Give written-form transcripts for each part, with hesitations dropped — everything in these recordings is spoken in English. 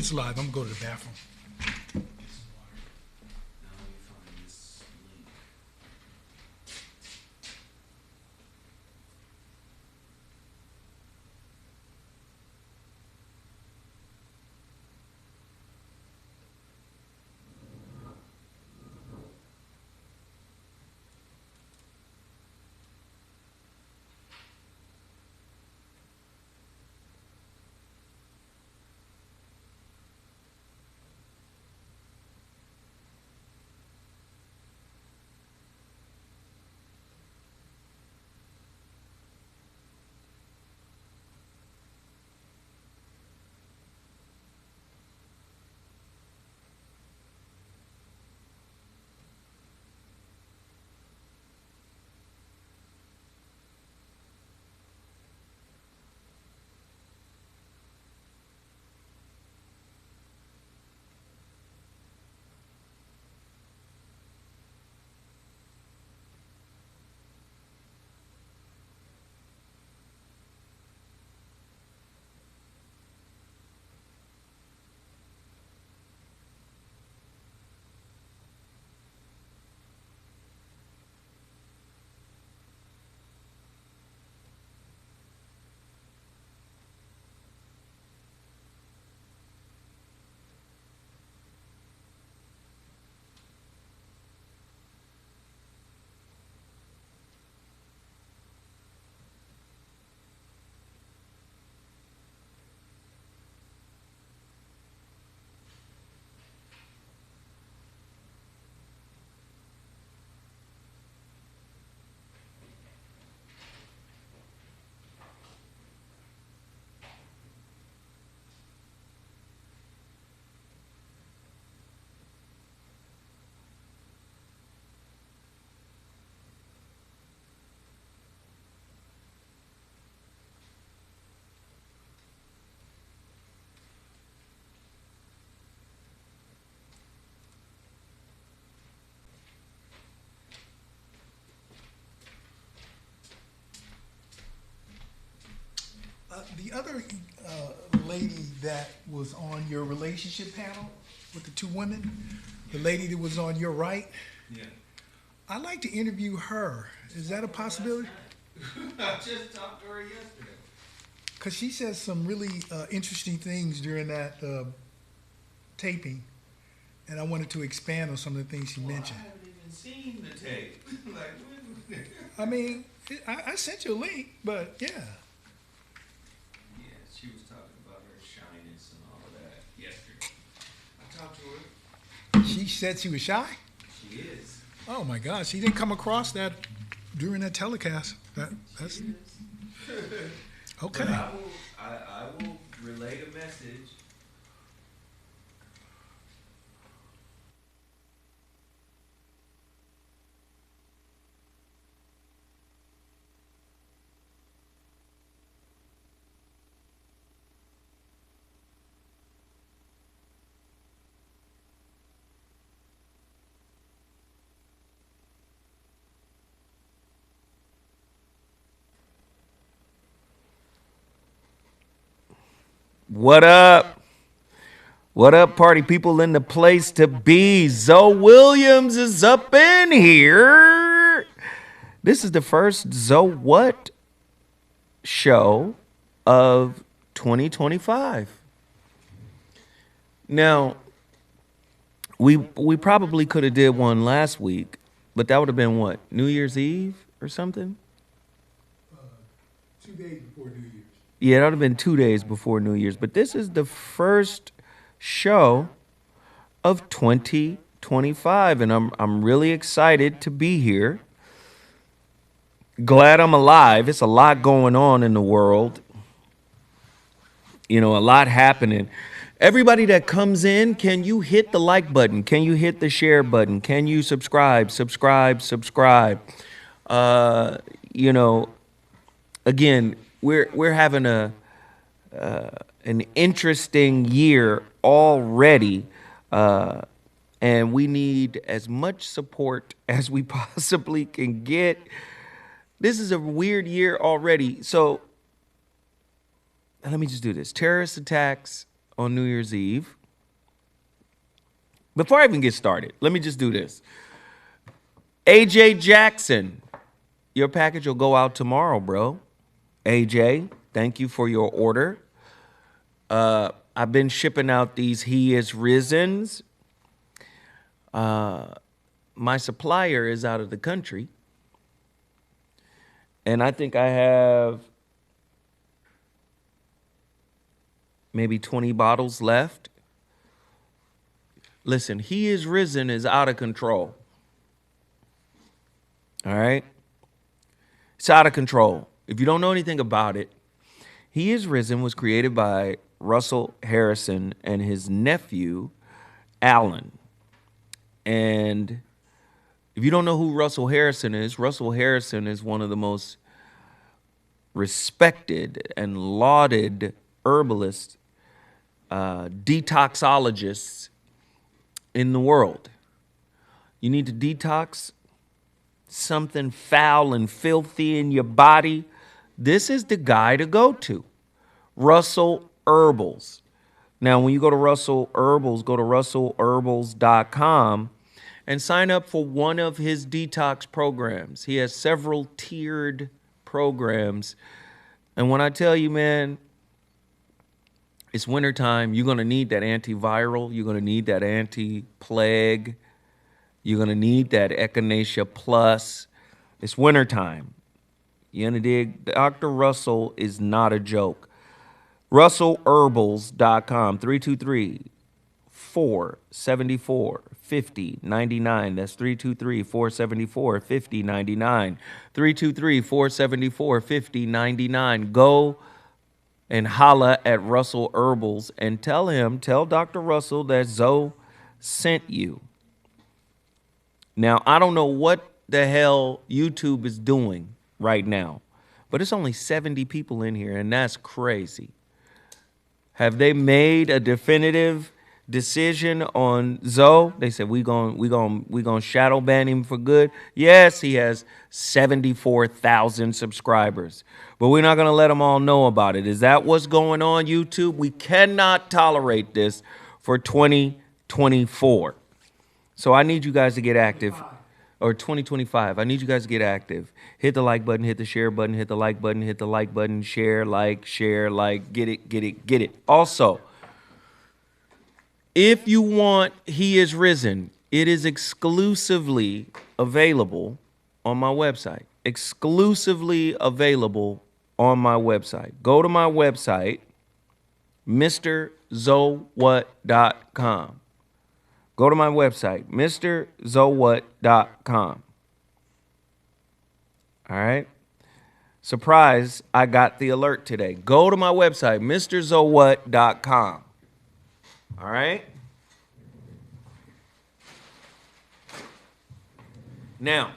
it's live. I'm going to go to the bathroom. The other lady that was on your relationship panel with the two women, the lady that was on your right, Yeah. I'd like to interview her. Is that a possibility? I just talked to her yesterday. Because she says some really interesting things during that taping, and I wanted to expand on some of the things she mentioned. I haven't even seen the tape. Like, when? I mean, I sent you a link, but yeah. Yeah, she was talking about her shyness and all of that yesterday. I talked to her. She said she was shy? She is. Oh my gosh, she didn't come across that during that telecast. That's She is. okay. But I will relay the message. What up? What up, party people in the place to be? Zoe Williams is up in here. This is the first ZoWhat show of 2025. Now, we probably could have did one last week, but that would have been what? New Year's Eve or something? 2 days before New Year's. Yeah, that would have been 2 days before New Year's. But this is the first show of 2025, and I'm really excited to be here. Glad I'm alive. It's a lot going on in the world. You know, a lot happening. Everybody that comes in, can you hit the like button? Can you hit the share button? Can you subscribe? You know, again, we're having an interesting year already, and we need as much support as we possibly can get. This is a weird year already. So let me just do this. Terrorist attacks on New Year's Eve. Before I even get started, let me just do this. AJ Jackson, your package will go out tomorrow, bro. AJ, thank you for your order. I've been shipping out these He Is Risens. My supplier is out of the country. And I think I have maybe 20 bottles left. Listen, He Is Risen is out of control. All right? It's out of control. If you don't know anything about it, He Is Risen was created by Russell Harrison and his nephew, Alan. And if you don't know who Russell Harrison is one of the most respected and lauded herbalists, detoxologists in the world. You need to detox something foul and filthy in your body. This is the guy to go to. Russell Herbals. Now, when you go to Russell Herbals, go to russellherbals.com and sign up for one of his detox programs. He has several tiered programs. And when I tell you, man, it's wintertime, you're going to need that antiviral. You're going to need that anti-plague. You're going to need that Echinacea Plus. It's wintertime. You dig? Dr. Russell is not a joke. RussellHerbals.com, 323-474-5099. That's 323-474-5099. 323-474-5099. Go and holla at Russell Herbals and tell Dr. Russell that Zo sent you. Now, I don't know what the hell YouTube is doing right now, but it's only 70 people in here, and that's crazy. Have they made a definitive decision on Zo? They said we gonna shadow ban him for good. Yes, he has 74,000 subscribers, but we're not gonna let them all know about it. Is that what's going on, YouTube? We cannot tolerate this for 2024. So I need you guys to get active. Or 2025. I need you guys to get active. Hit the like button, hit the share button, hit the like button, hit the like button, share, like, get it. Also, if you want He Is Risen, it is exclusively available on my website. Exclusively available on my website. Go to my website, MrZoWhat.com. Go to my website, MrZoWhat.com. All right? Surprise, I got the alert today. Go to my website, MrZoWhat.com. All right? Now,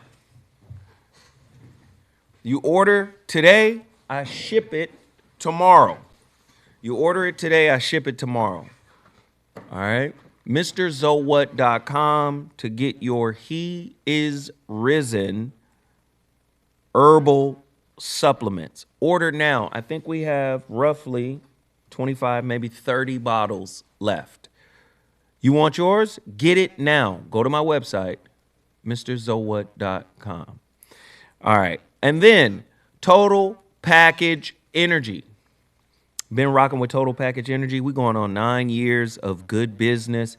you order today, I ship it tomorrow. You order it today, I ship it tomorrow. All right? MrZoWhat.com to get your He Is Risen herbal supplements. Order now. I think we have roughly 25, maybe 30 bottles left. You want yours? Get it now. Go to my website, MrZoWhat.com. All right. And then Total Package Energy. Been rocking with Total Package Energy. We're going on 9 years of good business.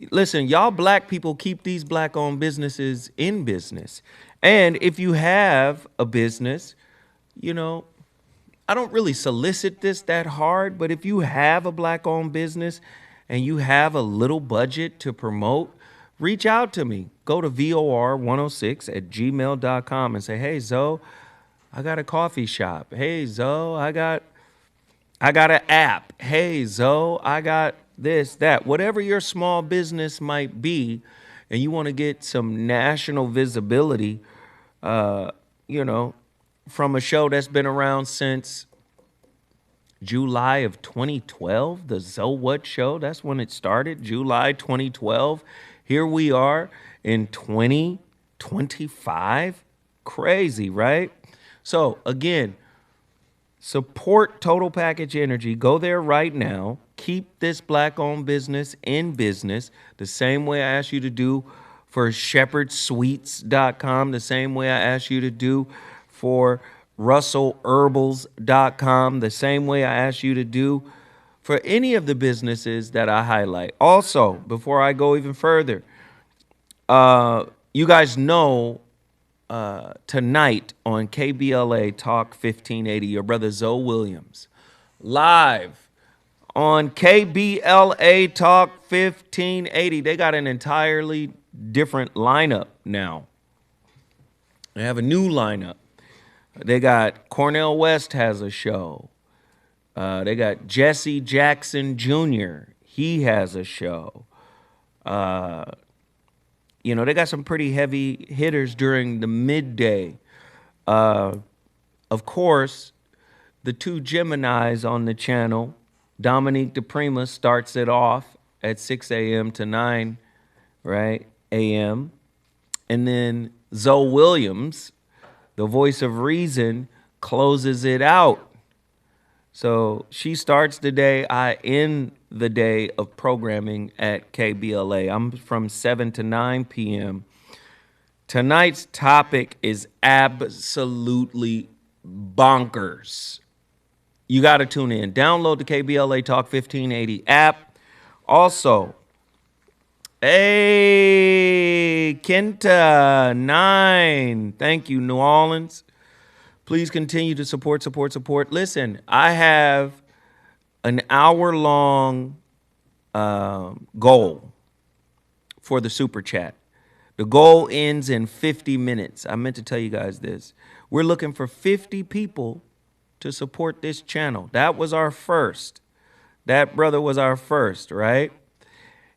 Listen, y'all black people keep these black-owned businesses in business. And if you have a business, you know, I don't really solicit this that hard, but if you have a black-owned business and you have a little budget to promote, reach out to me. Go to VOR106@gmail.com and say, hey, Zo, I got a coffee shop. Hey, Zo, I got an app. Hey, Zo, I got this, that. Whatever your small business might be, and you want to get some national visibility, you know, from a show that's been around since July of 2012, the ZoWhat show. That's when it started, July 2012. Here we are in 2025. Crazy, right? So, again, support Total Package Energy. Go there right now. keep this black-owned business in business the same way I asked you to do for shepherdsweets.com, the same way I asked you to do for russellherbals.com, the same way I asked you to do for any of the businesses that I highlight. Also, before I go even further, you guys know tonight on KBLA Talk 1580, your brother Zoe Williams, live on KBLA Talk 1580. They got an entirely different lineup now. They have a new lineup. They got Cornel West has a show. They got Jesse Jackson Jr. He has a show. You know, they got some pretty heavy hitters during the midday. Of course, the two Geminis on the channel, Dominique DePrima starts it off at 6 a.m. to 9, right, a.m. And then Zoe Williams, the voice of reason, closes it out. So she starts the day, I end the day of programming at KBLA. I'm from 7 to 9 p.m. Tonight's topic is absolutely bonkers. You got to tune in. Download the KBLA Talk 1580 app. Also, hey, Kenta 9. Thank you, New Orleans. Please continue to support. Listen, I have an hour-long goal for the Super Chat. The goal ends in 50 minutes. I meant to tell you guys this. We're looking for 50 people to support this channel. That was our first. That brother was our first, right?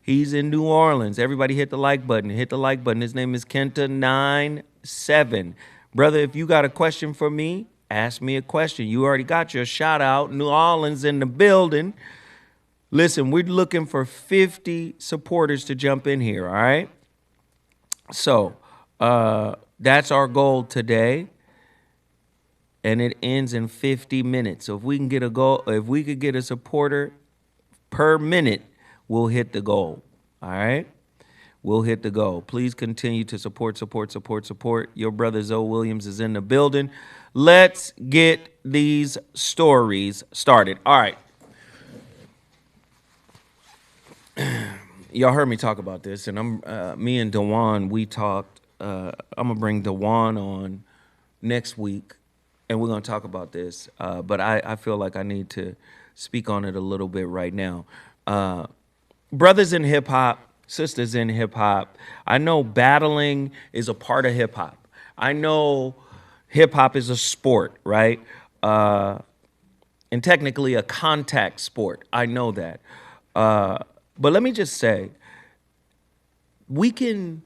He's in New Orleans. Everybody hit the like button. Hit the like button. His name is Kenta97. Brother, if you got a question for me, ask me a question. You already got your shout out. New Orleans in the building. Listen, we're looking for 50 supporters to jump in here, all right? So that's our goal today. And it ends in 50 minutes. So if we can get a goal, if we could get a supporter per minute, we'll hit the goal. All right? We'll hit the goal. Please continue to support. Your brother Zoe Williams is in the building. Let's get these stories started. All right. Y'all heard me talk about this, and me and Dewan, we talked. I'm gonna bring Dewan on next week, and we're gonna talk about this. But I feel like I need to speak on it a little bit right now. Brothers in hip hop, sisters in hip hop. I know battling is a part of hip hop. I know hip hop is a sport, right? And technically a contact sport. I know that. But let me just say, we can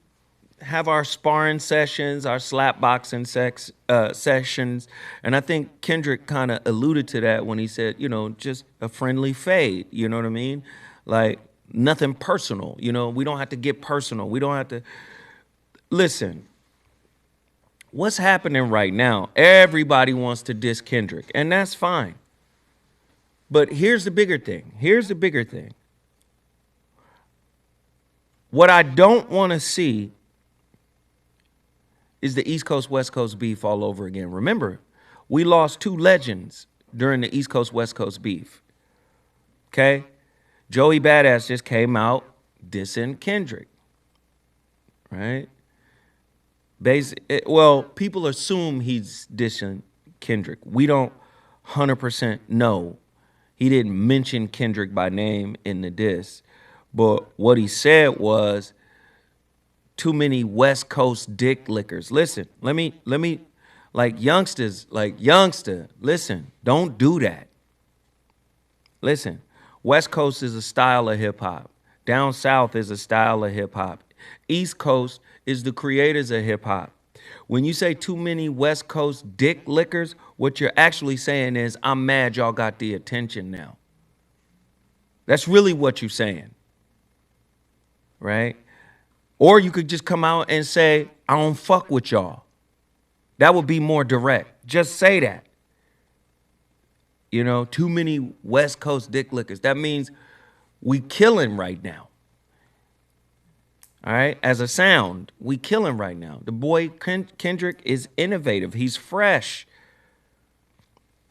have our sparring sessions, our slap boxing sessions, and I think Kendrick kind of alluded to that when he said, you know, just a friendly fade, you know what I mean? Like, nothing personal, you know? We don't have to get personal. We don't have to... Listen, what's happening right now, everybody wants to diss Kendrick, and that's fine. But here's the bigger thing. What I don't want to see is the East Coast, West Coast beef all over again. Remember, we lost two legends during the East Coast, West Coast beef. Okay? Joey Badass just came out dissing Kendrick. Right? Well, people assume he's dissing Kendrick. We don't 100% know. He didn't mention Kendrick by name in the diss. But what he said was, too many West Coast dick lickers. Listen, let me, youngster, listen, don't do that. Listen, West Coast is a style of hip hop. Down South is a style of hip hop. East Coast is the creators of hip hop. When you say too many West Coast dick lickers, what you're actually saying is, I'm mad y'all got the attention now. That's really what you're saying. Right? Or you could just come out and say, I don't fuck with y'all. That would be more direct. Just say that. You know, too many West Coast dick lickers. That means We killing right now. All right, as a sound, we killing right now. The boy Kendrick is innovative. He's fresh.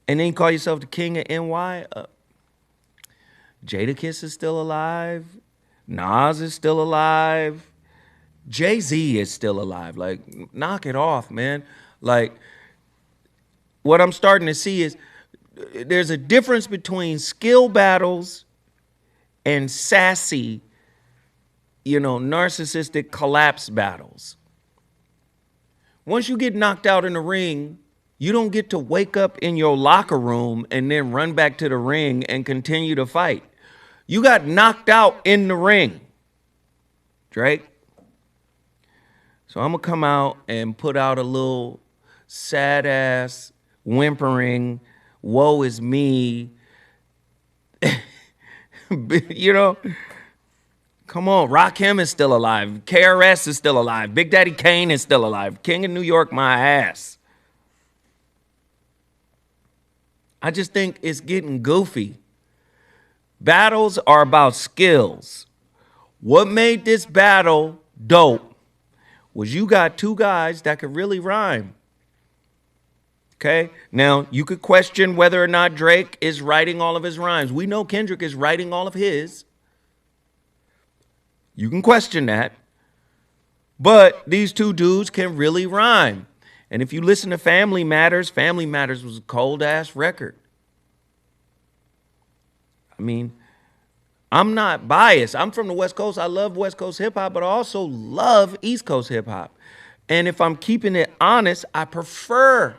And then you call yourself the king of NY. Jadakiss is still alive. Nas is still alive. Jay-Z is still alive. Like, knock it off, man. Like, what I'm starting to see is there's a difference between skill battles and sassy, narcissistic collapse battles. Once you get knocked out in the ring, you don't get to wake up in your locker room and then run back to the ring and continue to fight. You got knocked out in the ring, Drake. So I'm going to come out and put out a little sad ass, whimpering, woe is me. Come on, Rakim is still alive. KRS is still alive. Big Daddy Kane is still alive. King of New York, my ass. I just think it's getting goofy. Battles are about skills. What made this battle dope was you got two guys that could really rhyme. Okay? Now, you could question whether or not Drake is writing all of his rhymes. We know Kendrick is writing all of his. You can question that. But these two dudes can really rhyme. And if you listen to Family Matters was a cold-ass record. I mean, I'm not biased. I'm from the West Coast. I love West Coast hip-hop, but I also love East Coast hip-hop. And if I'm keeping it honest, I prefer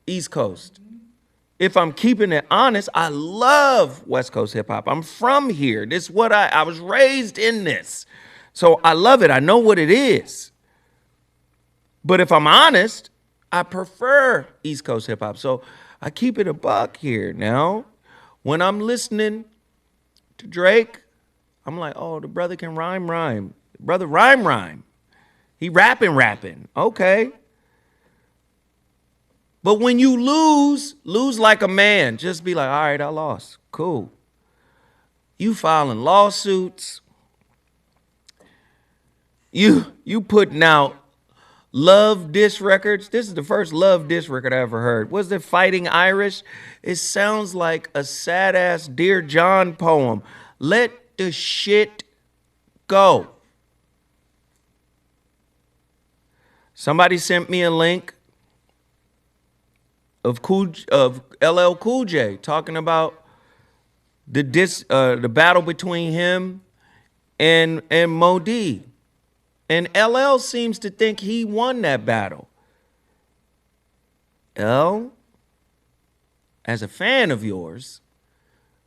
East Coast. If I'm keeping it honest, I love West Coast hip-hop. I'm from here. This is what I was raised in this. So I love it. I know what it is. But if I'm honest, I prefer East Coast hip-hop. So I keep it a buck here. Now, when I'm listening to Drake, I'm like, oh, the brother can rhyme. The brother rhyme. He rapping. Okay. But when you lose like a man. Just be like, all right, I lost. Cool. You filing lawsuits. You putting out love diss records. This is the first love diss record I ever heard. Was it Fighting Irish? It sounds like a sad-ass Dear John poem. Let the shit go. Somebody sent me a link of LL Cool J talking about the battle between him and Mo D. And LL seems to think he won that battle. L, as a fan of yours,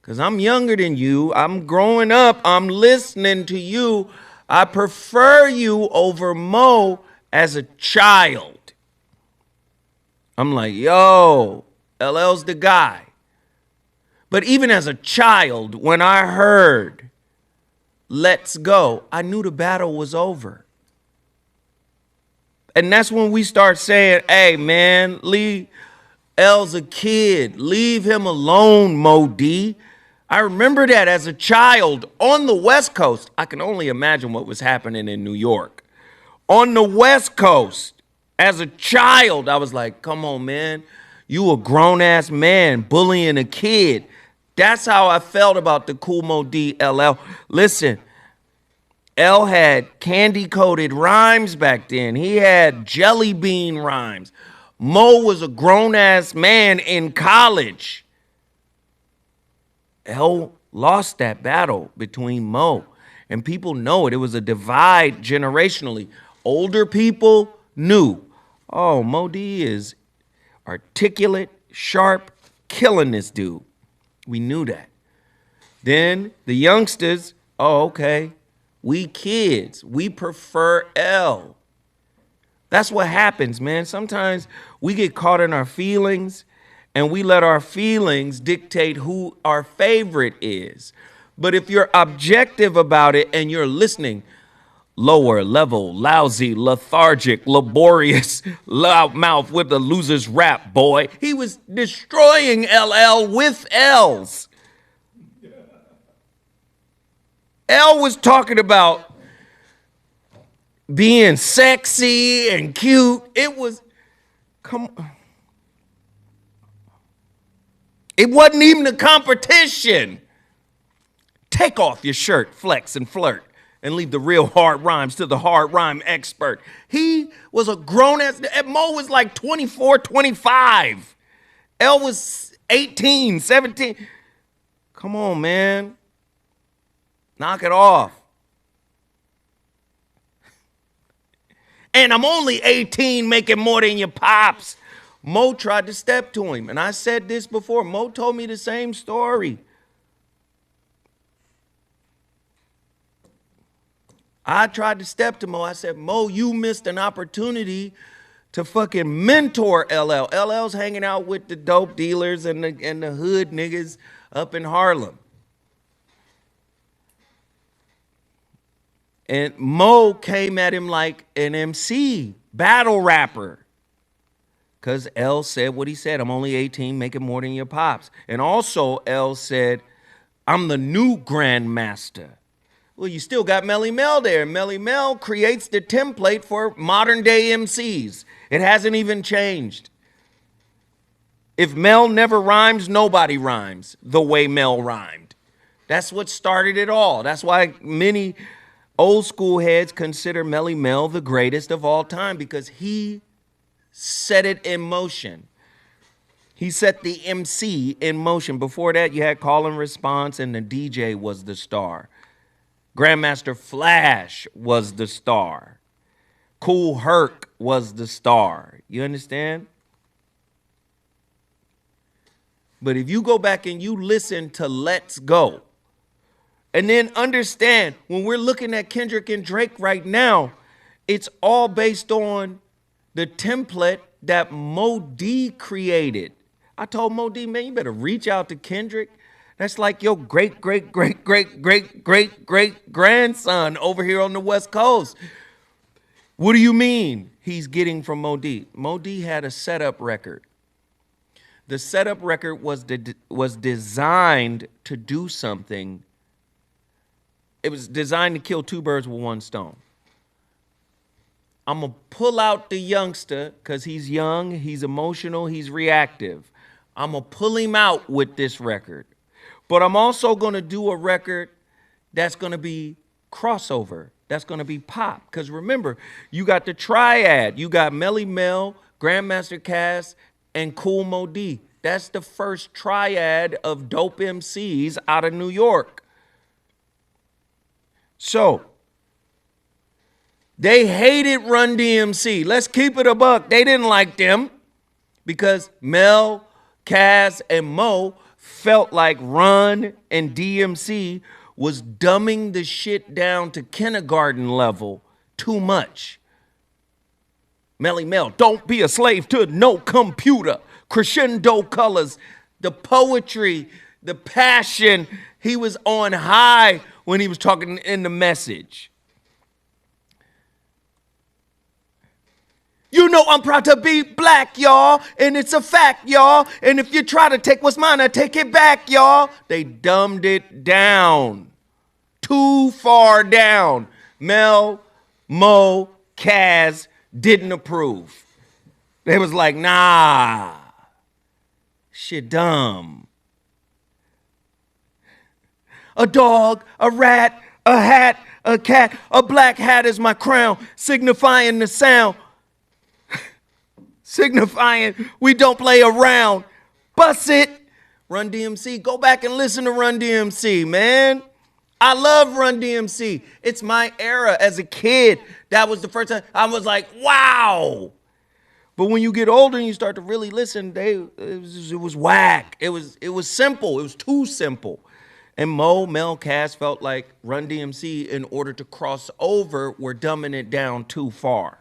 because I'm younger than you, I'm growing up, I'm listening to you, I prefer you over Mo as a child. I'm like, yo, LL's the guy. But even as a child, when I heard Let's Go, I knew the battle was over. And that's when we start saying, hey, man, L's a kid. Leave him alone, Mo D. I remember that as a child on the West Coast. I can only imagine what was happening in New York. On the West Coast, as a child, I was like, come on, man. You a grown-ass man bullying a kid. That's how I felt about the Cool Mo D LL. Listen, L had candy-coated rhymes back then. He had jelly bean rhymes. Mo was a grown-ass man in college. L lost that battle between Mo. And people know it. It was a divide generationally. Older people knew, oh, Mo D is articulate, sharp, killing this dude. We knew that. Then the youngsters, oh, okay. We kids, we prefer L. That's what happens, man. Sometimes we get caught in our feelings and we let our feelings dictate who our favorite is. But if you're objective about it and you're listening, lower level, lousy, lethargic, laborious, loudmouth with the loser's rap, boy. He was destroying LL with L's. L was talking about being sexy and cute. It was, come on. It wasn't even a competition. Take off your shirt, flex and flirt, and leave the real hard rhymes to the hard rhyme expert. He was a grown ass. Mo was like 24, 25. L was 18, 17. Come on, man. Knock it off. And I'm only 18 making more than your pops. Mo tried to step to him. And I said this before. Mo told me the same story. I tried to step to Mo. I said, Mo, you missed an opportunity to fucking mentor LL. LL's hanging out with the dope dealers and the hood niggas up in Harlem. And Mo came at him like an MC, battle rapper. Because L said what he said. I'm only 18, making more than your pops. And also L said, I'm the new grandmaster. Well, you still got Melly Mel there. Melly Mel creates the template for modern day MCs. It hasn't even changed. If Mel never rhymes, nobody rhymes the way Mel rhymed. That's what started it all. That's why many old school heads consider Melly Mel the greatest of all time, because he set it in motion. He set the MC in motion. Before that, you had call and response, and the DJ was the star. Grandmaster Flash was the star. Cool Herc was the star. You understand? But if you go back and you listen to Let's Go, and then understand, when we're looking at Kendrick and Drake right now, it's all based on the template that Mo D created. I told Mo D, man, you better reach out to Kendrick. That's like your great, great, great, great, great, great, great grandson over here on the West Coast. What do you mean he's getting from Mo D? Mo D had a setup record. The setup record was designed to do something. It was designed to kill two birds with one stone. I'm going to pull out the youngster because he's young, he's emotional, he's reactive. I'm going to pull him out with this record. But I'm also going to do a record that's going to be crossover. That's going to be pop. Because remember, you got the triad. You got Melly Mel, Grandmaster Cass, and Cool Mo D. That's the first triad of dope MCs out of New York. So, they hated Run DMC. Let's keep it a buck. They didn't like them because Mel, Cass, and Mo felt like Run and DMC was dumbing the shit down to kindergarten level too much. Melly Mel, don't be a slave to no computer. Crescendo colors, the poetry, the passion. He was on high when he was talking in the message. You know I'm proud to be black, y'all, and it's a fact, y'all. And if you try to take what's mine, I take it back, y'all. They dumbed it down. Too far down. Mel, Mo, Kaz didn't approve. They was like, nah, shit dumb. A dog, a rat, a hat, a cat, a black hat is my crown, signifying the sound. Signifying we don't play around. Bust it. Run DMC. Go back and listen to Run DMC, man. I love Run DMC. It's my era as a kid. That was the first time I was like, wow. But when you get older and you start to really listen, it was whack. It was simple. It was too simple. And Mo, Mel, Cass felt like Run DMC, in order to cross over, were dumbing it down too far.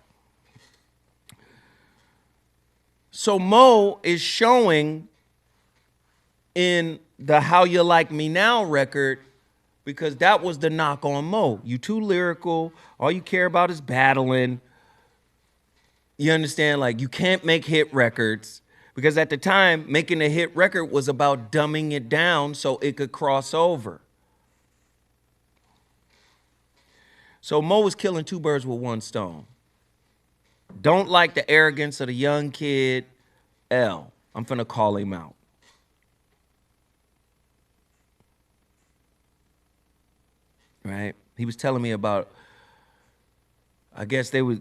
So Mo is showing in the How You Like Me Now record, because that was the knock on Mo. You too lyrical. All you care about is battling. You understand? Like, you can't make hit records. Because at the time, making a hit record was about dumbing it down so it could cross over. So Mo was killing two birds with one stone. Don't like the arrogance of the young kid, L. I'm finna call him out. Right? He was telling me about, I guess they was,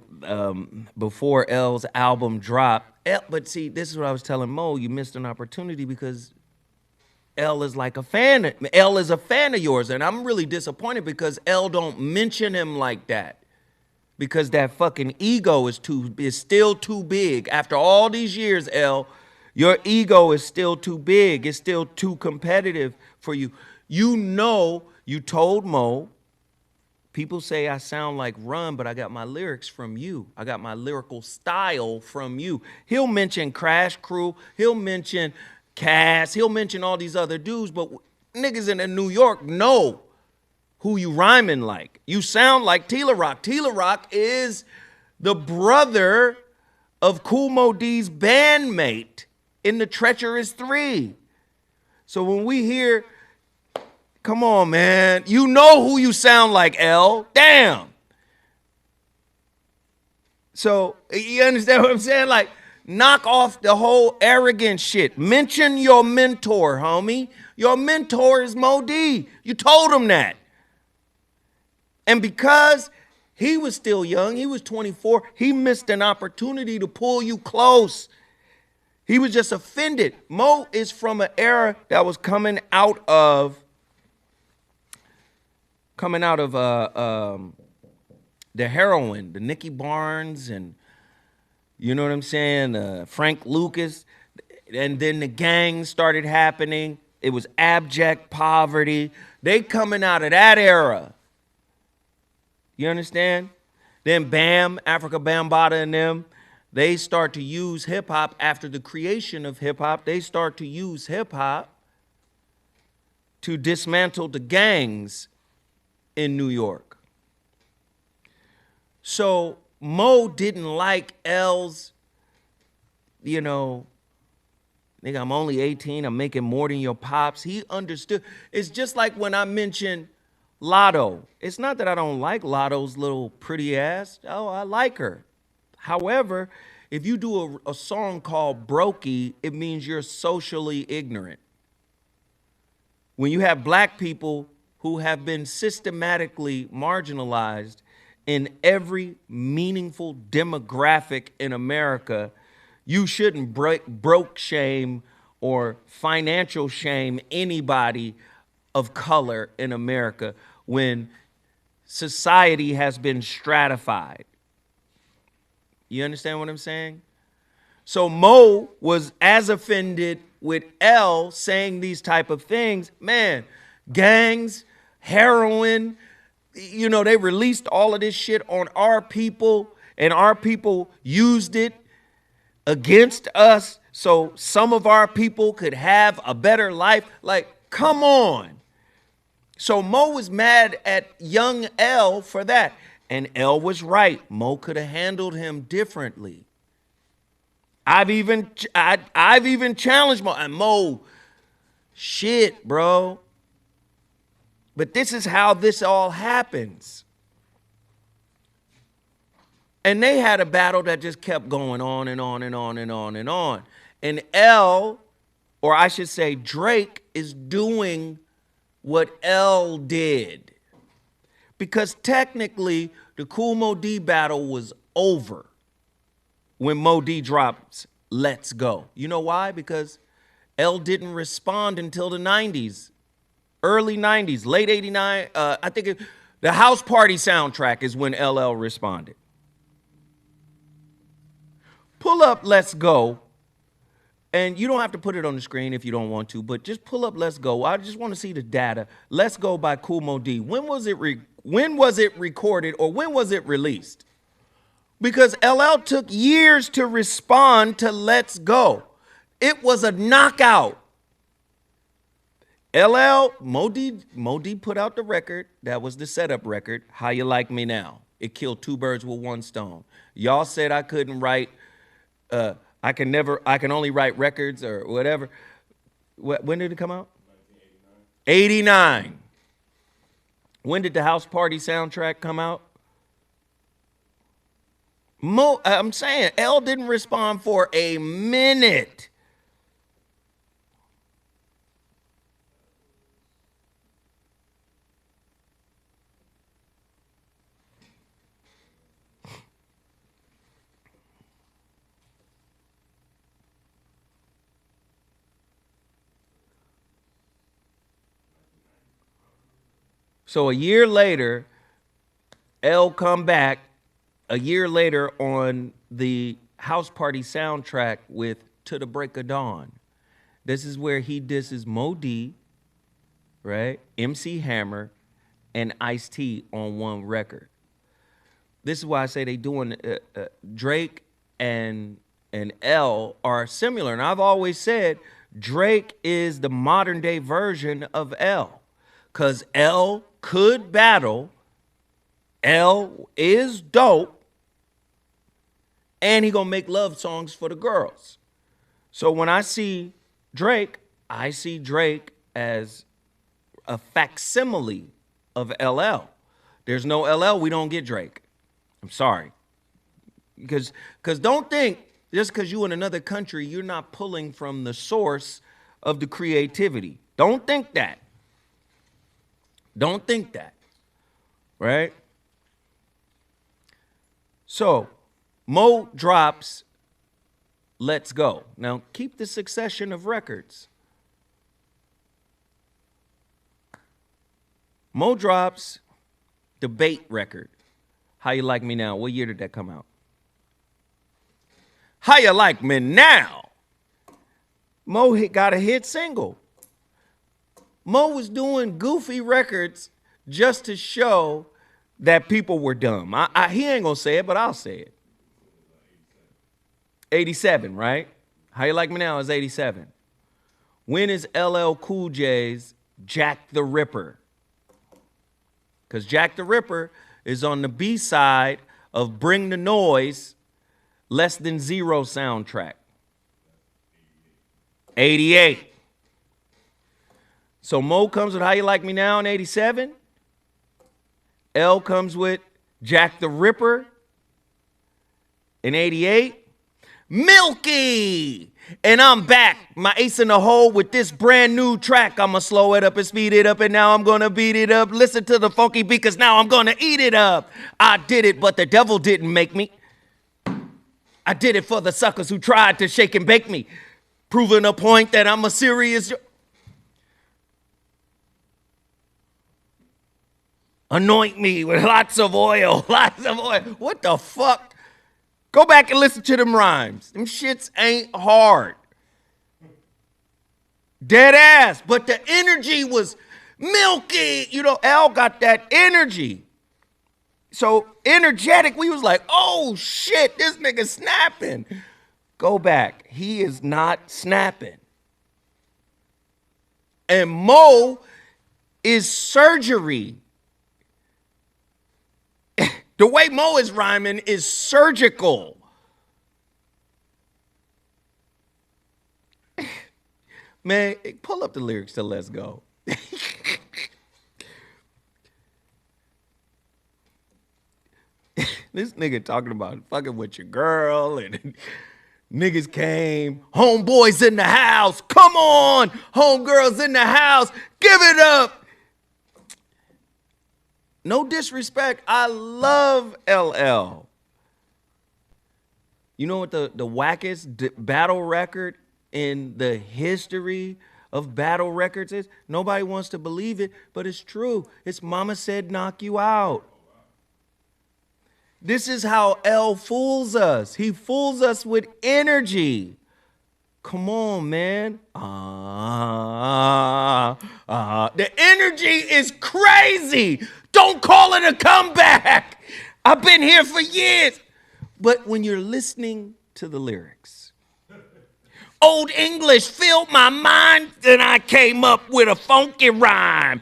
before L's album dropped. But see, this is what I was telling Mo. You missed an opportunity because L is like a fan. L is a fan of yours. And I'm really disappointed because L don't mention him like that. Because that fucking ego is still too big. After all these years, L, your ego is still too big. It's still too competitive for you. You know, you told Mo, people say I sound like Run, but I got my lyrics from you. I got my lyrical style from you. He'll mention Crash Crew. He'll mention Cass. He'll mention all these other dudes, but niggas in New York know who you rhyming like. You sound like Tila Rock. Tila Rock is the brother of Kool Moe Dee's bandmate in the Treacherous 3. So when we hear, come on, man, you know who you sound like, L. Damn. So you understand what I'm saying? Like, knock off the whole arrogant shit. Mention your mentor, homie. Your mentor is Moe Dee. You told him that. And because he was still young, he was 24, he missed an opportunity to pull you close. He was just offended. Mo is from an era that was coming out of the heroin, the Nicky Barnes and, you know what I'm saying, Frank Lucas. And then the gangs started happening. It was abject poverty. They coming out of that era. You understand? Then Bam, Africa Bambaataa and them, they start to use hip hop after the creation of hip hop. They start to use hip hop to dismantle the gangs in New York. So Mo didn't like L's, you know, nigga, I'm only 18, I'm making more than your pops. He understood. It's just like when I mentioned Lotto. It's not that I don't like Lotto's little pretty ass. Oh, I like her. However, if you do a song called Brokey, it means you're socially ignorant. When you have black people who have been systematically marginalized in every meaningful demographic in America, you shouldn't broke shame or financial shame anybody of color in America when society has been stratified. You understand what I'm saying? So Mo was as offended with L saying these type of things. Man, gangs, heroin, you know, they released all of this shit on our people, and our people used it against us so some of our people could have a better life. Like, come on. So Mo was mad at young L for that. And L was right. Mo could have handled him differently. I've even challenged Mo. And Mo, shit, bro. But this is how this all happens. And they had a battle that just kept going on and on and on and on and on. And L, or I should say Drake, is doing what L did. Because technically, the Kool Moe Dee battle was over when Moe Dee drops Let's Go. You know why? Because L didn't respond until the 90s, early 90s, late 89. I think the House Party soundtrack is when LL responded. Pull up Let's Go. And you don't have to put it on the screen if you don't want to, but just pull up Let's Go. I just want to see the data. Let's Go by Kool Moe Dee. When was it recorded, or when was it released? Because LL took years to respond to Let's Go. It was a knockout. Moe Dee put out the record. That was the setup record, How You Like Me Now. It killed two birds with one stone. Y'all said I couldn't write, I can only write records or whatever. When did it come out? 1989. 89. When did the House Party soundtrack come out? I'm saying L didn't respond for a minute. So a year later, L come back a year later on the house party soundtrack with To the Break of Dawn. This is where he disses Mo D, right? MC Hammer and Ice-T on one record. This is why I say they doing Drake and L are similar. And I've always said Drake is the modern day version of L. Because L could battle, L is dope, and he gonna make love songs for the girls. So when I see Drake, I see Drake as a facsimile of LL. There's no LL, we don't get Drake. I'm sorry. Because don't think just because you in another country, you're not pulling from the source of the creativity. Don't think that. Don't think that, right? So, Mo drops Let's Go. Now, keep the succession of records. Mo drops Debate record. How You Like Me Now? What year did that come out? How You Like Me Now? Mo got a hit single. Mo was doing goofy records just to show that people were dumb. He ain't gonna say it, but I'll say it. 87, right? How You Like Me Now is 87. When is LL Cool J's Jack the Ripper? Because Jack the Ripper is on the B-side of Bring the Noise, Less Than Zero soundtrack. 88. So Mo comes with How You Like Me Now in 87. L comes with Jack the Ripper in 88. Milky! And I'm back, my ace in the hole with this brand new track. I'ma slow it up and speed it up, and now I'm gonna beat it up. Listen to the funky beat, cause now I'm gonna eat it up. I did it, but the devil didn't make me. I did it for the suckers who tried to shake and bake me, proving a point that I'm a serious... Anoint me with lots of oil, lots of oil. What the fuck? Go back and listen to them rhymes. Them shits ain't hard. Dead ass. But the energy was milky. You know, L got that energy. So energetic, we was like, oh shit, this nigga snapping. Go back. He is not snapping. And Mo is surgery. The way Mo is rhyming is surgical. Man, pull up the lyrics to Let's Go. This nigga talking about fucking with your girl and niggas came, homeboys in the house, come on, homegirls in the house, give it up. No disrespect, I love LL. You know what the wackest battle record in the history of battle records is? Nobody wants to believe it, but it's true. It's Mama Said Knock You Out. This is how L fools us. He fools us with energy. Come on, man. The energy is crazy. Don't call it a comeback. I've been here for years. But when you're listening to the lyrics, Old English filled my mind, and I came up with a funky rhyme.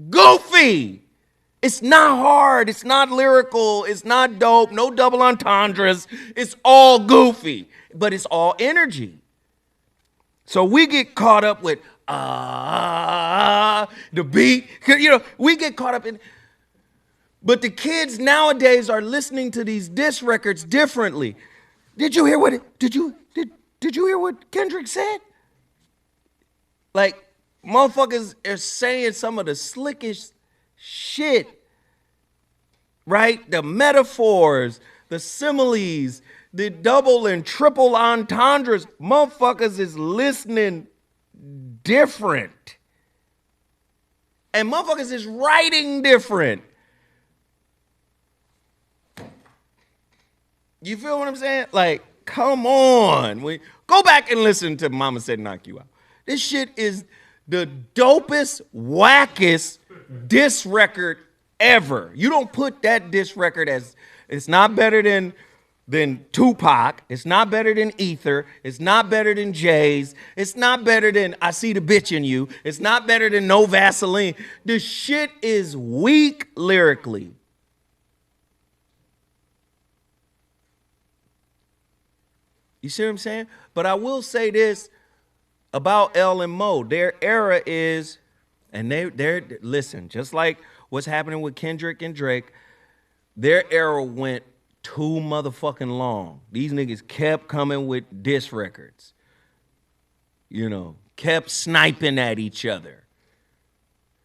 Goofy. It's not hard. It's not lyrical. It's not dope. No double entendres. It's all goofy, but it's all energy. So we get caught up with the beat. You know, we get caught up in But the kids nowadays are listening to these diss records differently. Did you hear did you hear what Kendrick said? Like, motherfuckers are saying some of the slickest shit, right? The metaphors, the similes, the double and triple entendres. Motherfuckers is listening different. And motherfuckers is writing different. You feel what I'm saying? Like, come on. Go back and listen to Mama Said Knock You Out. This shit is the dopest, wackest diss record ever. You don't put that diss record as, it's not better than Tupac. It's not better than Ether. It's not better than Jay's. It's not better than I See the Bitch in You. It's not better than No Vaseline. The shit is weak lyrically. You see what I'm saying? But I will say this about L and Mo. Their era is, and they're listen, just like what's happening with Kendrick and Drake, their era went too motherfucking long. These niggas kept coming with diss records. You know, kept sniping at each other.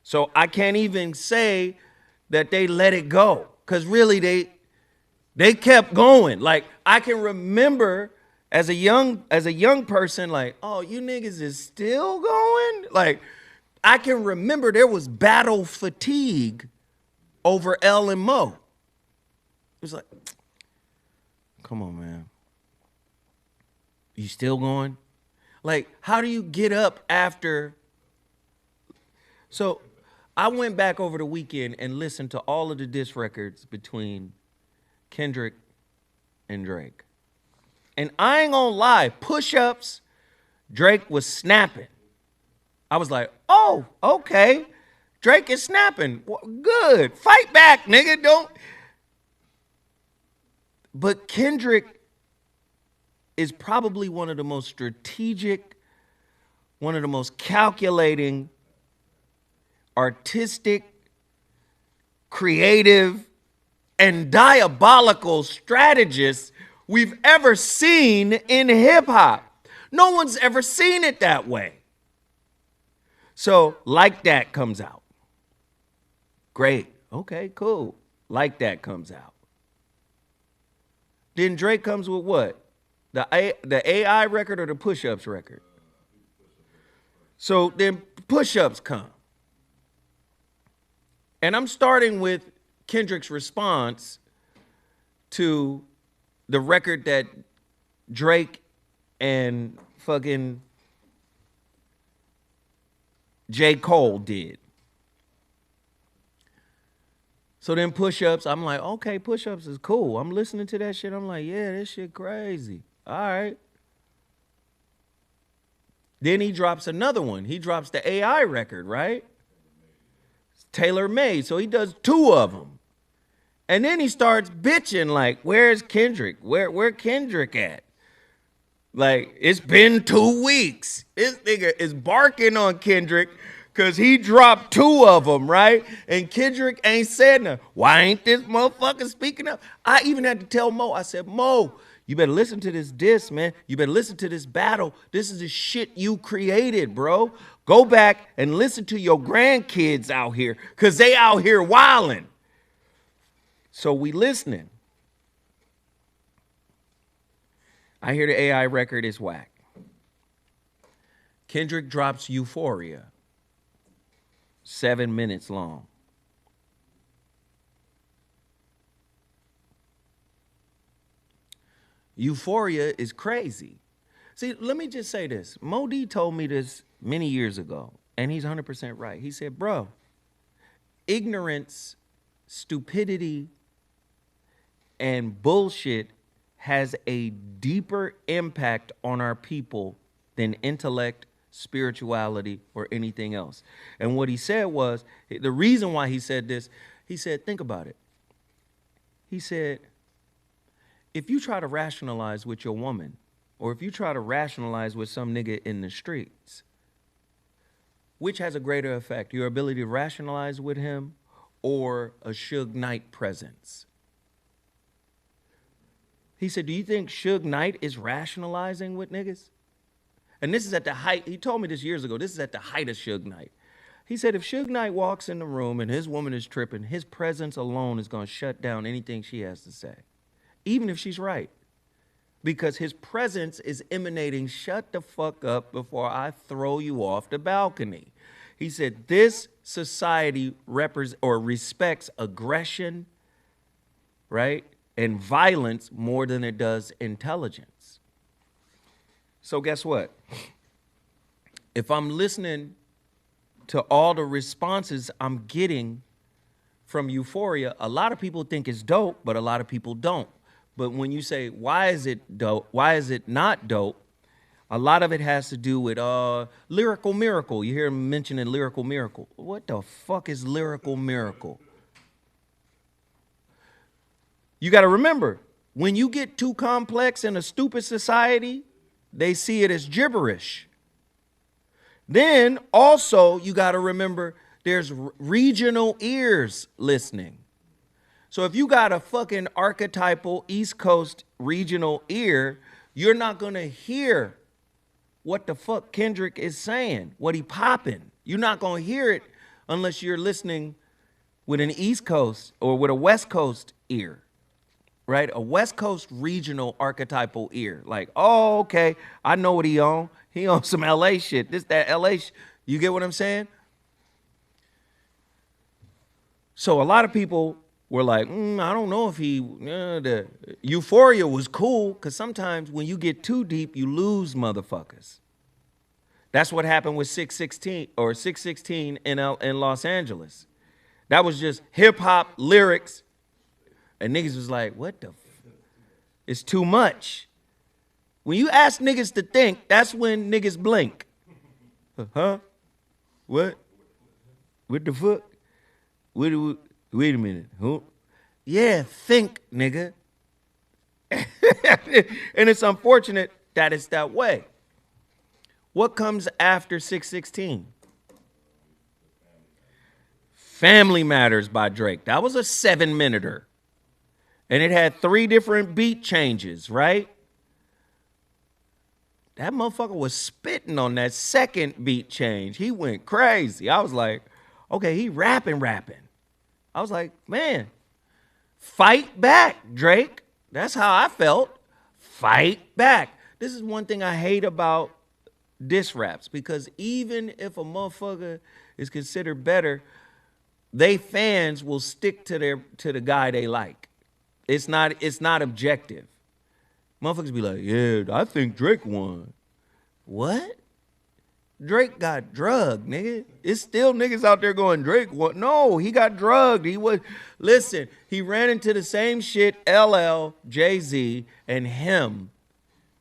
So I can't even say that they let it go. Cause really they kept going. Like I can remember as a young person, like, oh, you niggas is still going? Like, I can remember there was battle fatigue over L and Mo. It was like, come on, man. You still going? Like, how do you get up after? So I went back over the weekend and listened to all of the diss records between Kendrick and Drake. And I ain't gonna lie, push-ups, Drake was snapping. I was like, oh, okay. Drake is snapping. Good. Fight back, nigga. Don't. But Kendrick is probably one of the most strategic, one of the most calculating, artistic, creative, and diabolical strategists we've ever seen in hip hop. No one's ever seen it that way. So, Like That comes out. Great. Okay, cool. Like That comes out. Then Drake comes with what? The AI record or the Push-Ups record? So then Push-Ups come. And I'm starting with Kendrick's response to the record that Drake and fucking J. Cole did. So then Push-Ups, I'm like, okay, Push-Ups is cool. I'm listening to that shit. I'm like, yeah, this shit crazy. All right. Then he drops another one. He drops the AI record, right? Tailor Made. So he does two of them. And then he starts bitching like, where's Kendrick? Where Kendrick at? Like, it's been 2 weeks. This nigga is barking on Kendrick because he dropped 2 of them, right? And Kendrick ain't said nothing. Why ain't this motherfucker speaking up? I even had to tell Mo, I said, Mo, you better listen to this diss, man. You better listen to this battle. This is the shit you created, bro. Go back and listen to your grandkids out here because they out here wilding. So we listening. I hear the AI record is whack. Kendrick drops Euphoria. 7 minutes long. Euphoria is crazy. See, let me just say this. Mo D told me this many years ago, and he's 100% right. He said, bro, ignorance, stupidity, and bullshit has a deeper impact on our people than intellect, spirituality, or anything else. And what he said was, the reason why he said this, he said, think about it. He said, if you try to rationalize with your woman, or if you try to rationalize with some nigga in the streets, which has a greater effect, your ability to rationalize with him or a Suge Knight presence. He said, do you think Suge Knight is rationalizing with niggas? And this is at the height, he told me this years ago, this is at the height of Suge Knight. He said, if Suge Knight walks in the room and his woman is tripping, his presence alone is going to shut down anything she has to say, even if she's right. Because his presence is emanating, shut the fuck up before I throw you off the balcony. He said, this society respects aggression, right, and violence more than it does intelligence. So guess what? If I'm listening to all the responses I'm getting from Euphoria, a lot of people think it's dope, but a lot of people don't. But when you say, why is it dope? Why is it not dope? A lot of it has to do with lyrical miracle. You hear him mentioning lyrical miracle. What the fuck is lyrical miracle? You got to remember, when you get too complex in a stupid society, they see it as gibberish. Then also, you got to remember, there's regional ears listening. So if you got a fucking archetypal East Coast regional ear, you're not going to hear what the fuck Kendrick is saying, what he popping. You're not going to hear it unless you're listening with an East Coast or with a West Coast ear, right? A West Coast regional archetypal ear. Like, oh, okay, I know what he on. He on some LA shit. This, that LA shit. You get what I'm saying? So a lot of people were like, I don't know if the Euphoria was cool, because sometimes when you get too deep, you lose motherfuckers. That's what happened with 616 in Los Angeles. That was just hip hop lyrics, and niggas was like, what the it's too much. When you ask niggas to think, that's when niggas blink. Huh? What? What the fuck? Wait a minute. Who? Yeah, think, nigga. And it's unfortunate that it's that way. What comes after 616? Family Matters by Drake. That was a 7-minuter. And it had 3 different beat changes, right? That motherfucker was spitting on that second beat change. He went crazy. I was like, okay, he rapping. I was like, man, fight back, Drake. That's how I felt. Fight back. This is one thing I hate about diss raps, because even if a motherfucker is considered better, they fans will stick to the guy they like. It's not objective. Motherfuckers be like, yeah, I think Drake won. What? Drake got drugged, nigga. It's still niggas out there going, Drake won. No, he got drugged. Listen, he ran into the same shit LL, Jay-Z, and him,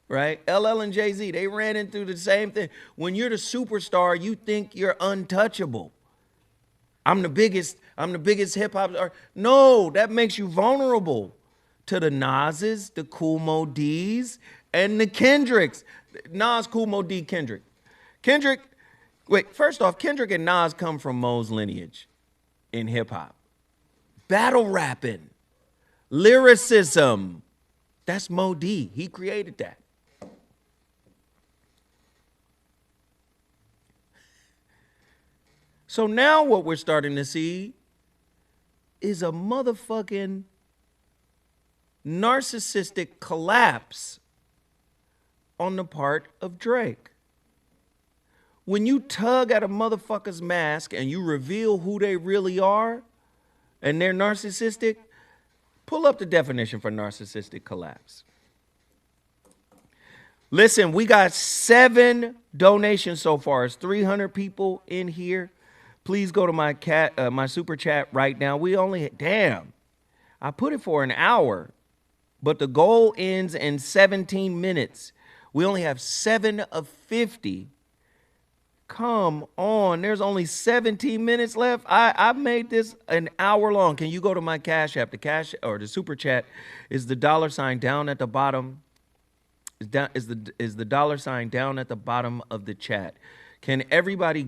right? LL and Jay-Z, they ran into the same thing. When you're the superstar, you think you're untouchable. I'm the biggest hip hop star. No, that makes you vulnerable to the Nas's, the Kool Moe D's, and the Kendricks. Nas, Kool Moe D, Kendrick. First off, Kendrick and Nas come from Moe's lineage in hip hop. Battle rapping, lyricism, that's Moe D. He created that. So now what we're starting to see is a motherfucking narcissistic collapse on the part of Drake. When you tug at a motherfucker's mask and you reveal who they really are and they're narcissistic, pull up the definition for narcissistic collapse. Listen, we got 7 donations so far. It's 300 people in here. Please go to my super chat right now. I put it for an hour, but the goal ends in 17 minutes. We only have 7 of 50. Come on, there's only 17 minutes left. I made this an hour long. Can you go to my Cash App? The Cash or the super chat is the $ down at the bottom. Is the $ down at the bottom of the chat? Can everybody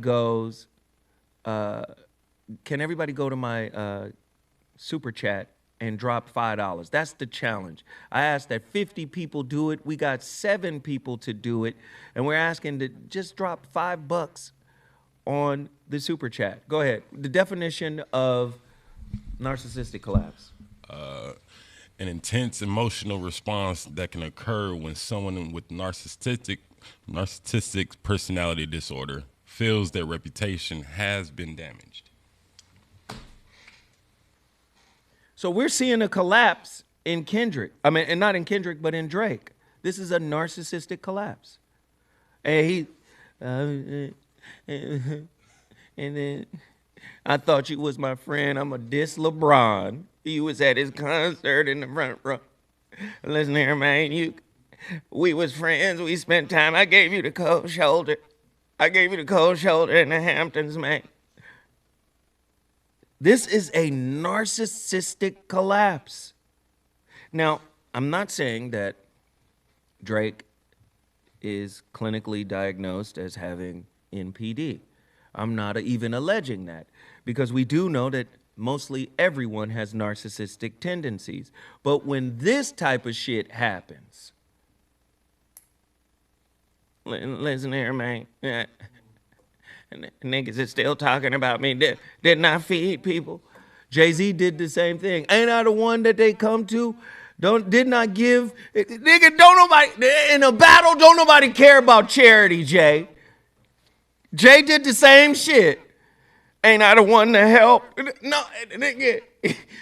can everybody go to my super chat and drop $5? That's the challenge. I asked that 50 people do it. We got 7 people to do it, and we're asking to just drop $5 on the super chat. Go ahead. The definition of narcissistic collapse. An intense emotional response that can occur when someone with narcissistic personality disorder feels their reputation has been damaged. So we're seeing a collapse in Kendrick. I mean, and not in Kendrick, but in Drake. This is a narcissistic collapse. And and then I thought you was my friend. I'm a diss LeBron. You was at his concert in the front row. Listen here, man. We was friends. We spent time. I gave you the cold shoulder. I gave you the cold shoulder in the Hamptons, man. This is a narcissistic collapse. Now, I'm not saying that Drake is clinically diagnosed as having NPD. I'm not even alleging that, because we do know that mostly everyone has narcissistic tendencies. But when this type of shit happens, listen here, man. Niggas is still talking about me. Didn't I feed people? Jay-Z did the same thing. Ain't I the one that they come to? Did not give. Nigga, don't nobody, in a battle, don't nobody care about charity, Jay. Jay did the same shit. Ain't I the one to help? No, nigga,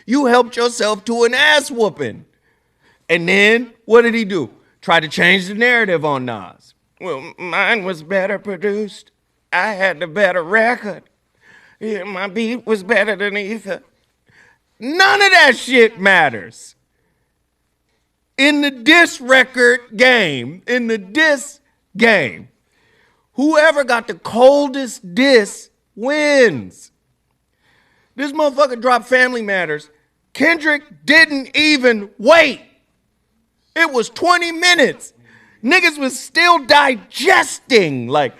you helped yourself to an ass whooping. And then, what did he do? Try to change the narrative on Nas. Well, mine was better produced. I had the better record. Yeah, my beat was better than Ether. None of that shit matters. In the diss record game, whoever got the coldest diss wins. This motherfucker dropped Family Matters. Kendrick didn't even wait. It was 20 minutes. Niggas was still digesting, like,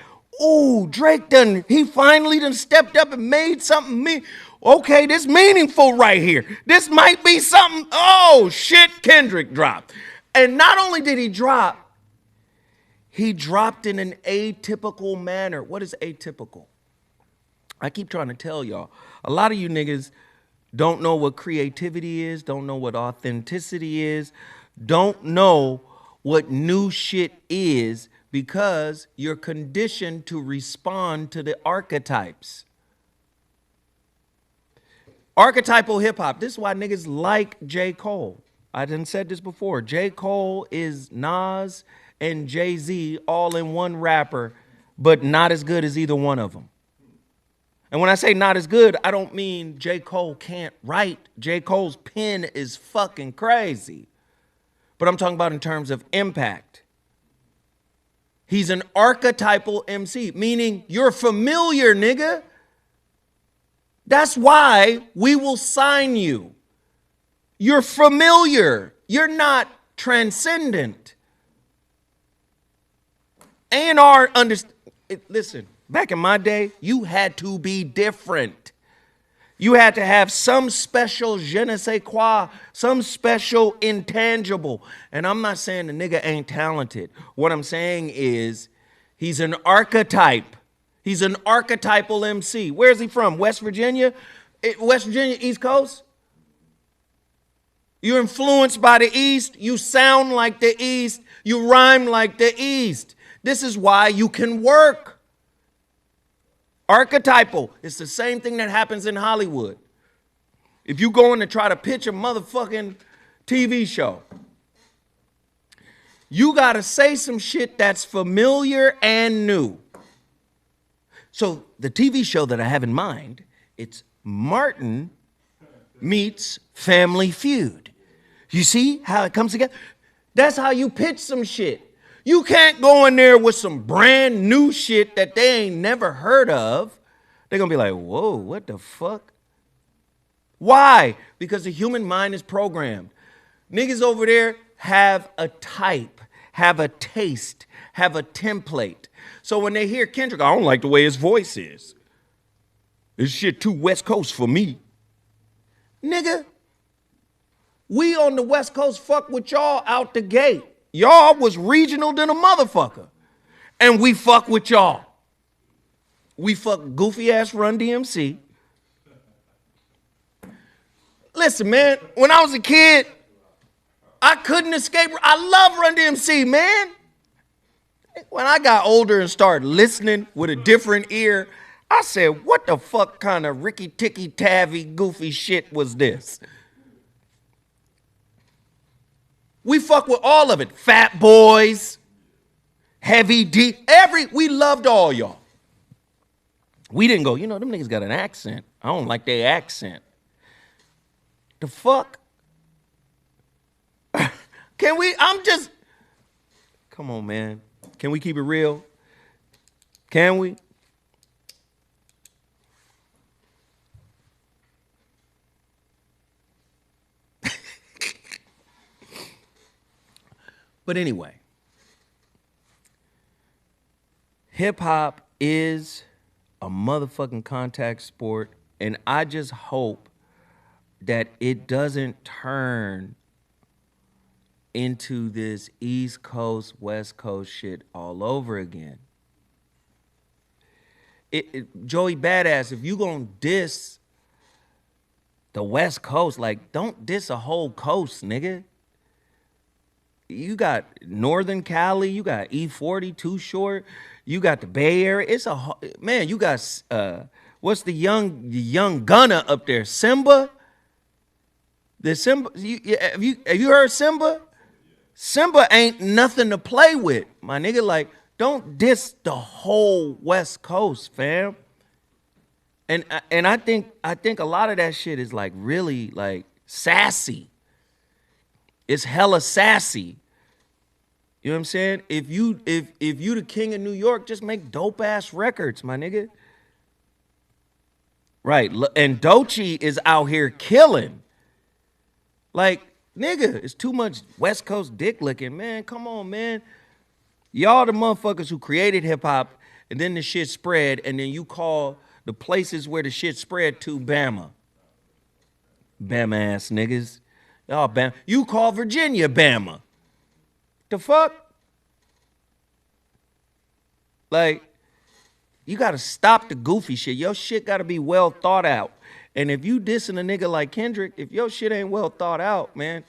ooh, Drake he finally done stepped up and made something okay, this meaningful right here. This might be something. Oh, shit, Kendrick dropped. And not only did he drop, he dropped in an atypical manner. What is atypical? I keep trying to tell y'all. A lot of you niggas don't know what creativity is, don't know what authenticity is, don't know what new shit is, because you're conditioned to respond to the archetypes. Archetypal hip hop. This is why niggas like J. Cole. I done said this before. J. Cole is Nas and Jay-Z all in one rapper, but not as good as either one of them. And when I say not as good, I don't mean J. Cole can't write. J. Cole's pen is fucking crazy. But I'm talking about in terms of impact. He's an archetypal MC, meaning you're familiar, nigga. That's why we will sign you. You're familiar. You're not transcendent. A&R listen, back in my day, you had to be different. You had to have some special je ne sais quoi, some special intangible. And I'm not saying the nigga ain't talented. What I'm saying is he's an archetype. He's an archetypal MC. Where's he from? West Virginia? West Virginia, East Coast? You're influenced by the East. You sound like the East. You rhyme like the East. This is why you can work. Archetypal. It's the same thing that happens in Hollywood. If you go in to try to pitch a motherfucking TV show, you got to say some shit that's familiar and new. So the TV show that I have in mind, it's Martin meets Family Feud. You see how it comes together? That's how you pitch some shit. You can't go in there with some brand new shit that they ain't never heard of. They're going to be like, whoa, what the fuck? Why? Because the human mind is programmed. Niggas over there have a type, have a taste, have a template. So when they hear Kendrick, I don't like the way his voice is. This shit too West Coast for me. Nigga, we on the West Coast fuck with y'all out the gate. Y'all was regional than a motherfucker. And we fuck with y'all. We fuck goofy ass Run DMC. Listen, man, when I was a kid, I couldn't escape. I love Run DMC, man. When I got older and started listening with a different ear, I said, what the fuck kind of Ricky Ticky Tavi goofy shit was this? We fuck with all of it. Fat Boys, Heavy D, we loved all y'all. We didn't go, them niggas got an accent. I don't like their accent. The fuck? Come on, man. Can we keep it real? Can we? But anyway, hip hop is a motherfucking contact sport, and I just hope that it doesn't turn into this East Coast, West Coast shit all over again. Joey Badass, if you gonna diss the West Coast, like, don't diss a whole coast, nigga. You got Northern Cali, you got E40, Too Short, you got the Bay Area. You got what's the young gunner up there? Simba? The Simba, have you heard Simba? Simba ain't nothing to play with, my nigga. Like, don't diss the whole West Coast, fam. And I think a lot of that shit is like really like sassy. It's hella sassy. You know what I'm saying? If you the king of New York, just make dope ass records, my nigga. Right. And Doechii is out here killing. Like, nigga, it's too much West Coast dick licking, man. Come on, man. Y'all the motherfuckers who created hip hop, and then the shit spread, and then you call the places where the shit spread to Bama. Bama ass niggas. Y'all Bama. You call Virginia Bama. The fuck? Like, you gotta stop the goofy shit. Your shit gotta be well thought out. And if you dissing a nigga like Kendrick, if your shit ain't well thought out, man,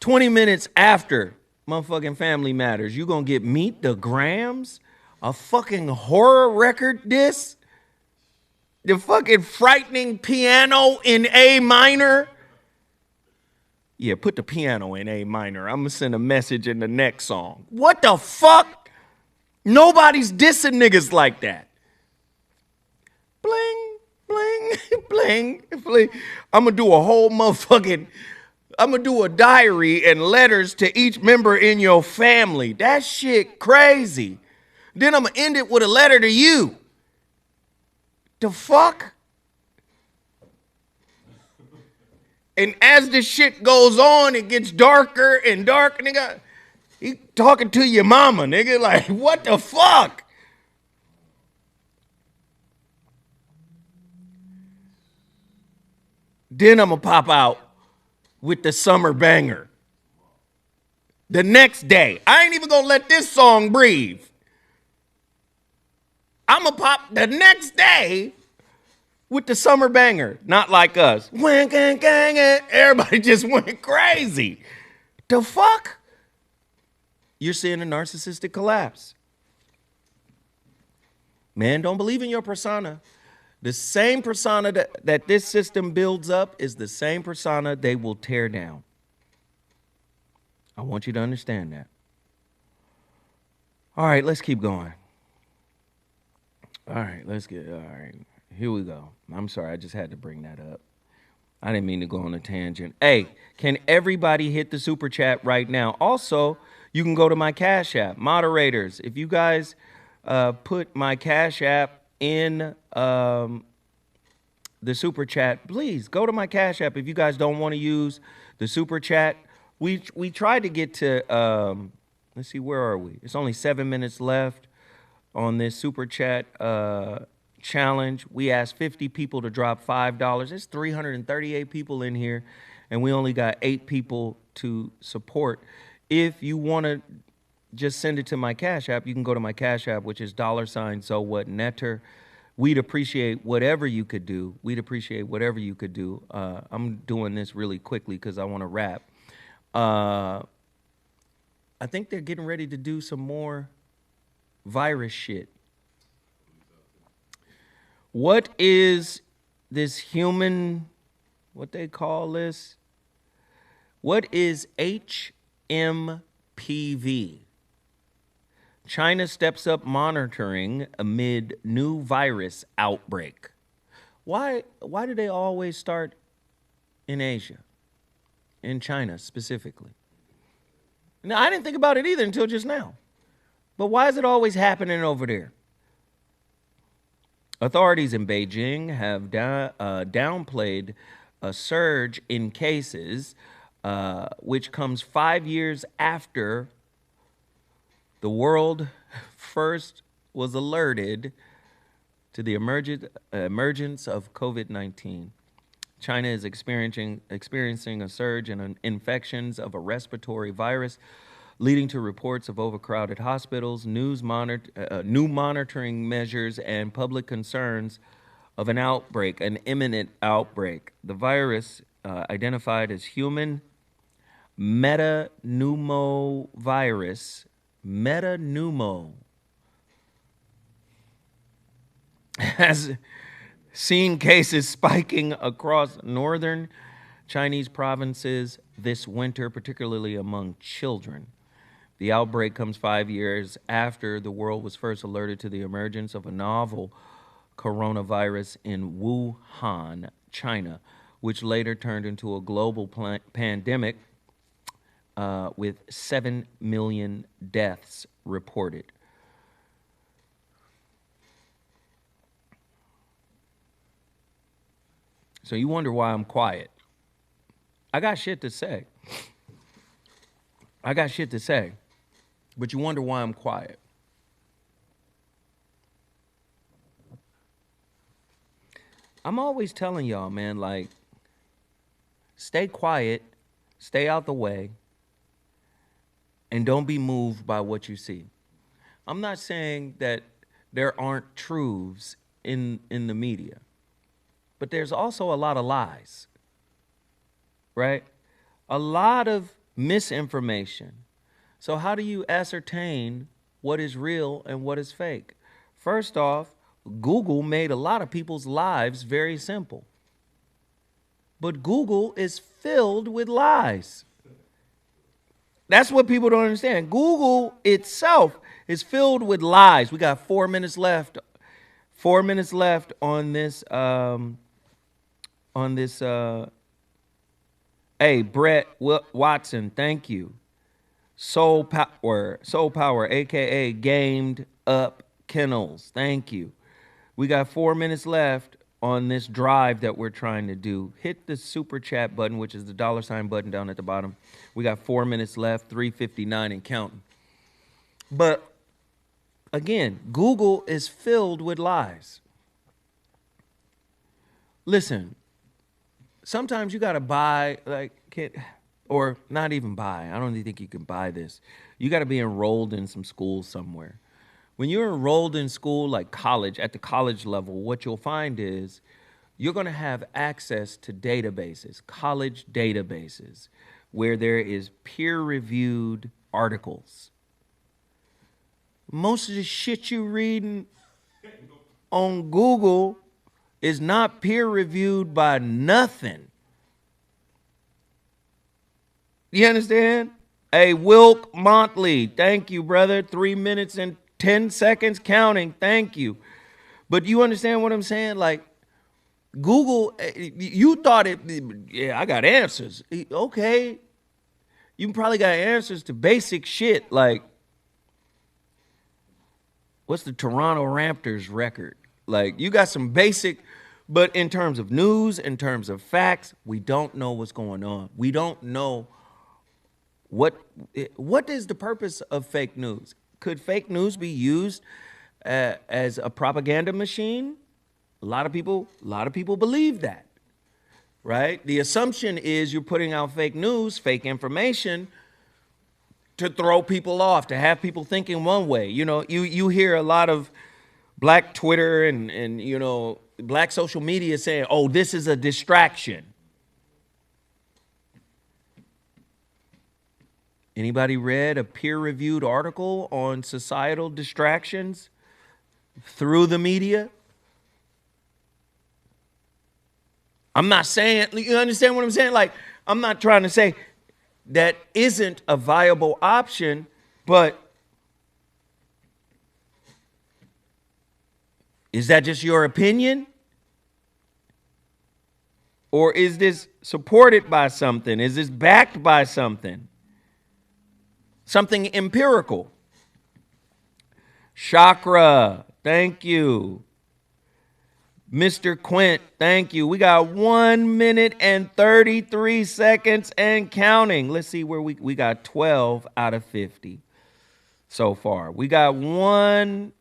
20 minutes after motherfucking Family Matters, you gonna get Meet the Grams, a fucking horror record diss, the fucking frightening piano in A minor. Yeah, put the piano in A minor. I'm gonna send a message in the next song. What the fuck? Nobody's dissing niggas like that. Bling. Bling, bling, bling. I'm gonna do a whole motherfucking, I'm gonna do a diary and letters to each member in your family. That shit crazy. Then I'm gonna end it with a letter to you. The fuck? And as this shit goes on, it gets darker and darker, nigga. He talking to your mama, nigga. Like, what the fuck? Then I'm going to pop out with the summer banger. The next day. I ain't even going to let this song breathe. I'm going to pop the next day with the summer banger. Not like us. Everybody just went crazy. The fuck? You're seeing a narcissistic collapse. Man, don't believe in your persona. The same persona that this system builds up is the same persona they will tear down. I want you to understand that. All right, let's keep going. All right, here we go. I'm sorry, I just had to bring that up. I didn't mean to go on a tangent. Hey, can everybody hit the super chat right now? Also, you can go to my Cash App. Moderators, if you guys put my Cash App in the super chat, please go to my Cash App. If you guys don't want to use the super chat, we tried to get to let's see, where are we? It's only 7 minutes left on this super chat challenge. We asked 50 people to drop $5. There's 338 people in here, and we only got 8 people to support. If you want to just send it to my Cash App, you can go to my Cash App, which is $ZoWhat Netter. We'd appreciate whatever you could do. We'd appreciate whatever you could do. I'm doing this really quickly because I want to wrap. I think they're getting ready to do some more virus shit. What is this human, what they call this? What is HMPV? China steps up monitoring amid new virus outbreak. Why do they always start in Asia? In China specifically? Now, I didn't think about it either until just now. But why is it always happening over there? Authorities in Beijing have downplayed a surge in cases, which comes 5 years after the world first was alerted to the emergence of COVID-19. China is experiencing a surge in infections of a respiratory virus, leading to reports of overcrowded hospitals, new monitoring measures, and public concerns of an outbreak, an imminent outbreak. The virus, identified as human metapneumovirus, has seen cases spiking across northern Chinese provinces this winter, particularly among children. The outbreak comes 5 years after the world was first alerted to the emergence of a novel coronavirus in Wuhan, China, which later turned into a global pandemic with 7 million deaths reported. So you wonder why I'm quiet. I got shit to say. But you wonder why I'm quiet. I'm always telling y'all, man, like, stay quiet, stay out the way, and don't be moved by what you see. I'm not saying that there aren't truths in the media, but there's also a lot of lies, right? A lot of misinformation. So how do you ascertain what is real and what is fake? First off, Google made a lot of people's lives very simple. But Google is filled with lies. That's what people don't understand. Google itself is filled with lies. We got 4 minutes left. 4 minutes left on this. Hey, Brett Watson, thank you. Soul Power, aka Gamed Up Kennels, thank you. We got 4 minutes left on this drive that we're trying to do. Hit the super chat button, which is the $ button down at the bottom. We got 4 minutes left, 3:59 and counting. But again, Google is filled with lies. Listen, sometimes you got to buy, or not even buy. I don't even think you can buy this. You got to be enrolled in some school somewhere. When you're enrolled in school, like college, at the college level, what you'll find is you're going to have access to databases, college databases, where there is peer-reviewed articles. Most of the shit you reading on Google is not peer-reviewed by nothing. You understand? Hey, Wilk Montley, thank you, brother. 3 minutes and 10 seconds counting. Thank you. But you understand what I'm saying? Like, Google, you thought I got answers. Okay. You probably got answers to basic shit like, what's the Toronto Raptors record? Like, you got some basic, but in terms of news, in terms of facts, we don't know what's going on. We don't know what is the purpose of fake news. Could fake news be used as a propaganda machine? A lot of people believe that, right? The assumption is you're putting out fake news, fake information to throw people off, to have people thinking one way. You know, you hear a lot of black Twitter and you know, black social media saying, oh, this is a distraction. Anybody read a peer-reviewed article on societal distractions through the media? I'm not saying, you understand what I'm saying? Like, I'm not trying to say that isn't a viable option, but is that just your opinion? Or is this supported by something? Is this backed by something? Something empirical. Chakra, thank you. Mr. Quint, thank you. We got 1 minute and 33 seconds and counting. Let's see where we got 12 out of 50 so far. We got 1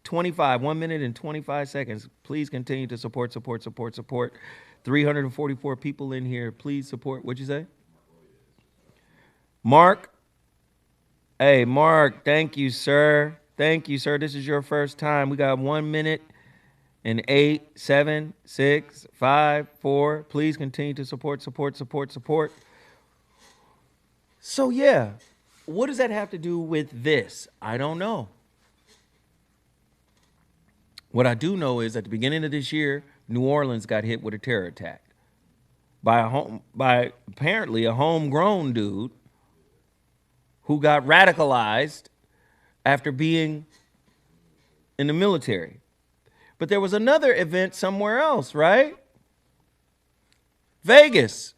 minute and 25 seconds. Please continue to support. 344 people in here. Please support. What'd you say? Mark. Hey, Mark, thank you, sir. Thank you, sir. This is your first time. We got 1 minute and 8, 7, 6, 5, 4. Please continue to support. So, yeah, what does that have to do with this? I don't know. What I do know is at the beginning of this year, New Orleans got hit with a terror attack by apparently a homegrown dude who got radicalized after being in the military. But there was another event somewhere else, right? Vegas.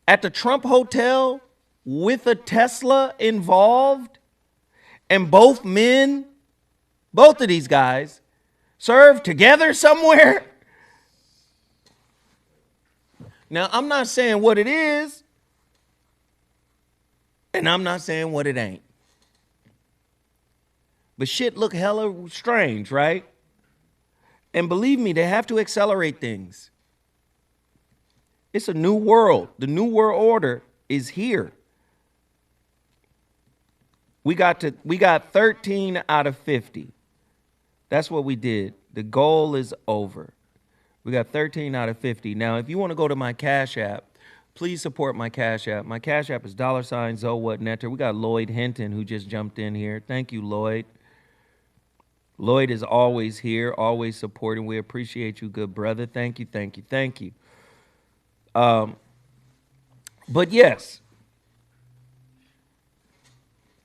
At the Trump Hotel with a Tesla involved. And both of these guys, served together somewhere. Now, I'm not saying what it is. And I'm not saying what it ain't. But shit look hella strange, right? And believe me, they have to accelerate things. It's a new world. The new world order is here. We got 13 out of 50. That's what we did. The goal is over. We got 13 out of 50. Now, if you want to go to my Cash App, please support my Cash App. My Cash App is $ZoWhat Netter. We got Lloyd Hinton who just jumped in here. Thank you, Lloyd. Lloyd is always here, always supporting. We appreciate you, good brother. Thank you. But yes,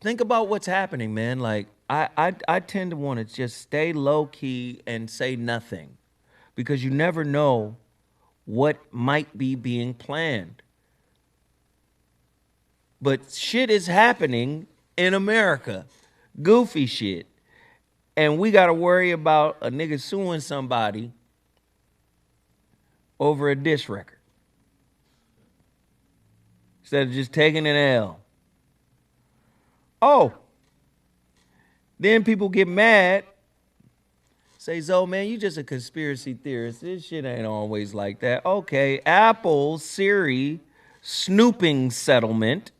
think about what's happening, man. Like, I tend to want to just stay low key and say nothing because you never know what might be being planned. But shit is happening in America. Goofy shit. And we got to worry about a nigga suing somebody over a diss record. Instead of just taking an L. Oh. Then people get mad. Say, Zo, man, you just a conspiracy theorist. This shit ain't always like that. Okay, Apple's Siri snooping settlement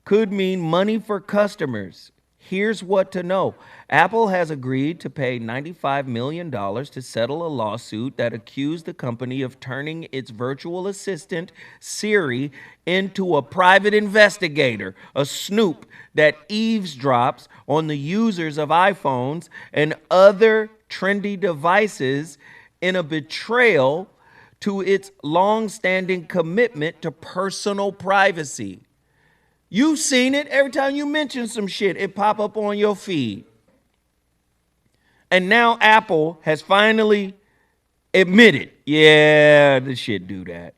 could mean money for customers. Here's what to know. Apple has agreed to pay $95 million to settle a lawsuit that accused the company of turning its virtual assistant, Siri, into a private investigator, a snoop that eavesdrops on the users of iPhones and other trendy devices in a betrayal to its long-standing commitment to personal privacy. You've seen it. Every time you mention some shit, it pop up on your feed. And now Apple has finally admitted, yeah, this shit do that.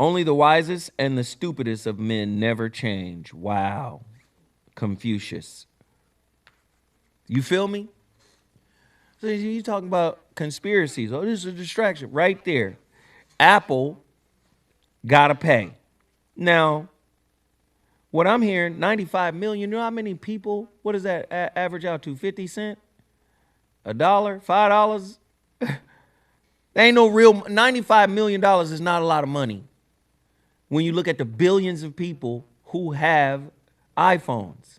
Only the wisest and the stupidest of men never change. Wow. Confucius. You feel me? So you talking about conspiracies. Oh, this is a distraction. Right there. Apple gotta pay. Now, What I'm hearing, 95 million. You know how many people? What does that average out to? 50 cent? $1? $5? Ain't no real. $95 million is not a lot of money when you look at the billions of people who have iPhones.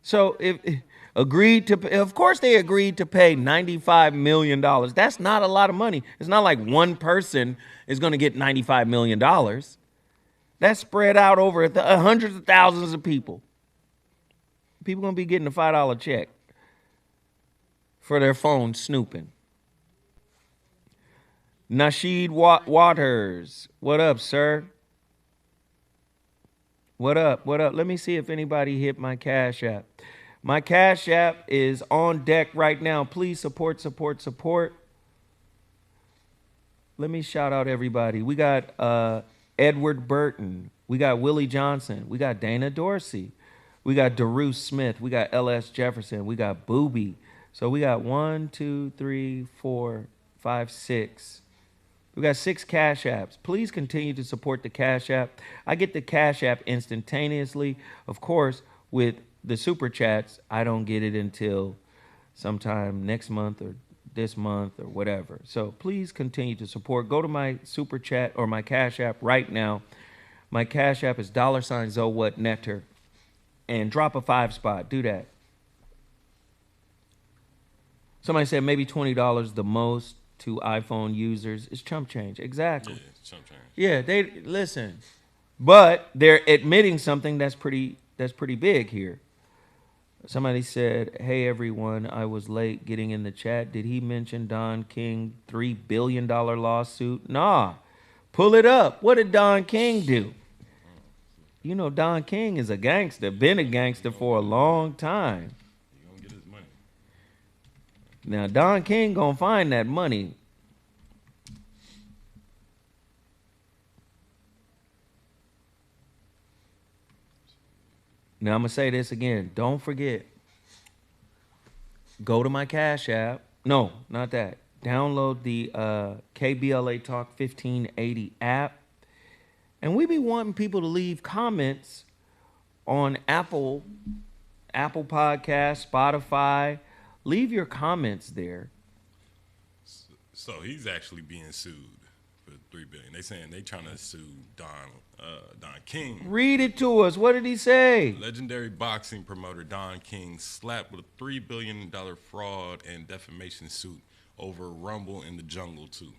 So if agreed to, of course they agreed to pay $95 million. That's not a lot of money. It's not like one person is going to get $95 million. That's spread out over hundreds of thousands of people. People going to be getting a $5 check for their phone snooping. Nasheed Waters, what up, sir? What up? What up? Let me see if anybody hit my Cash App. My Cash App is on deck right now. Please support. Let me shout out everybody. We got Edward Burton. We got Willie Johnson. We got Dana Dorsey. We got DeRue Smith. We got L.S. Jefferson. We got Booby. So we got 1, 2, 3, 4, 5, 6. We got 6 Cash Apps. Please continue to support the Cash App. I get the Cash App instantaneously. Of course, with the Super Chats, I don't get it until sometime next month or this month or whatever. So please continue to support. Go to my Super Chat or my Cash App right now. My Cash App is $ZoWhat Netter. And drop a 5 spot. Do that. Somebody said maybe $20 the most to iPhone users. It's chump change. Exactly. Yeah, it's chump change. Yeah, they listen. But they're admitting something that's pretty big here. Somebody said, "Hey everyone, I was late getting in the chat. Did he mention Don King $3 billion lawsuit?" Nah. Pull it up. What did Don King do? You know Don King is a gangster, been a gangster for a long time. He gonna get his money. Now Don King gonna find that money. Now I'm gonna say this again. Don't forget. Go to my Cash App. No, not that. Download the KBLA Talk 1580 app. And we be wanting people to leave comments on Apple Podcasts, Spotify. Leave your comments there. So he's actually being sued for $3 billion. They saying they trying to sue Don King. Read it to us. What did he say? Legendary boxing promoter Don King slapped with a $3 billion fraud and defamation suit over Rumble in the Jungle 2.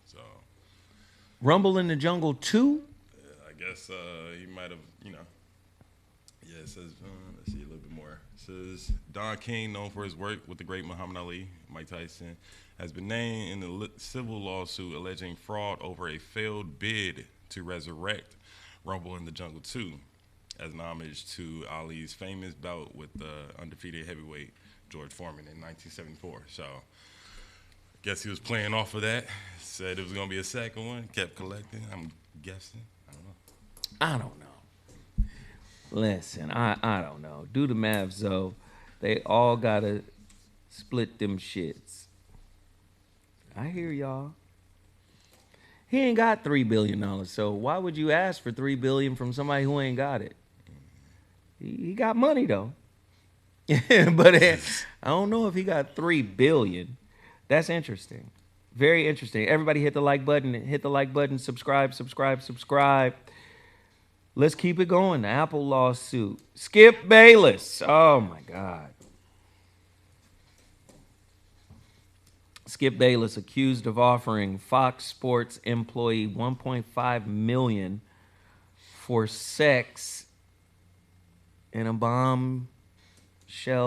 So, Rumble in the Jungle 2? I guess he might have, Yeah, it says, let's see a little bit more. It says, Don King, known for his work with the great Muhammad Ali, Mike Tyson, has been named in the civil lawsuit alleging fraud over a failed bid to resurrect Rumble in the Jungle 2 as an homage to Ali's famous bout with the undefeated heavyweight George Foreman in 1974. So I guess he was playing off of that. Said it was going to be a second one. Kept collecting. I'm guessing. I don't know. Listen, I don't know. Do the math, Zoe. They all got to split them shits. I hear y'all. He ain't got $3 billion, so why would you ask for $3 billion from somebody who ain't got it? He got money though, but I don't know if he got $3 billion. That's interesting, very interesting. Everybody hit the like button. Hit the like button. Subscribe. Let's keep it going. The Apple lawsuit. Skip Bayless. Oh my God. Skip Bayless accused of offering Fox Sports employee $1.5 million for sex in a bombshell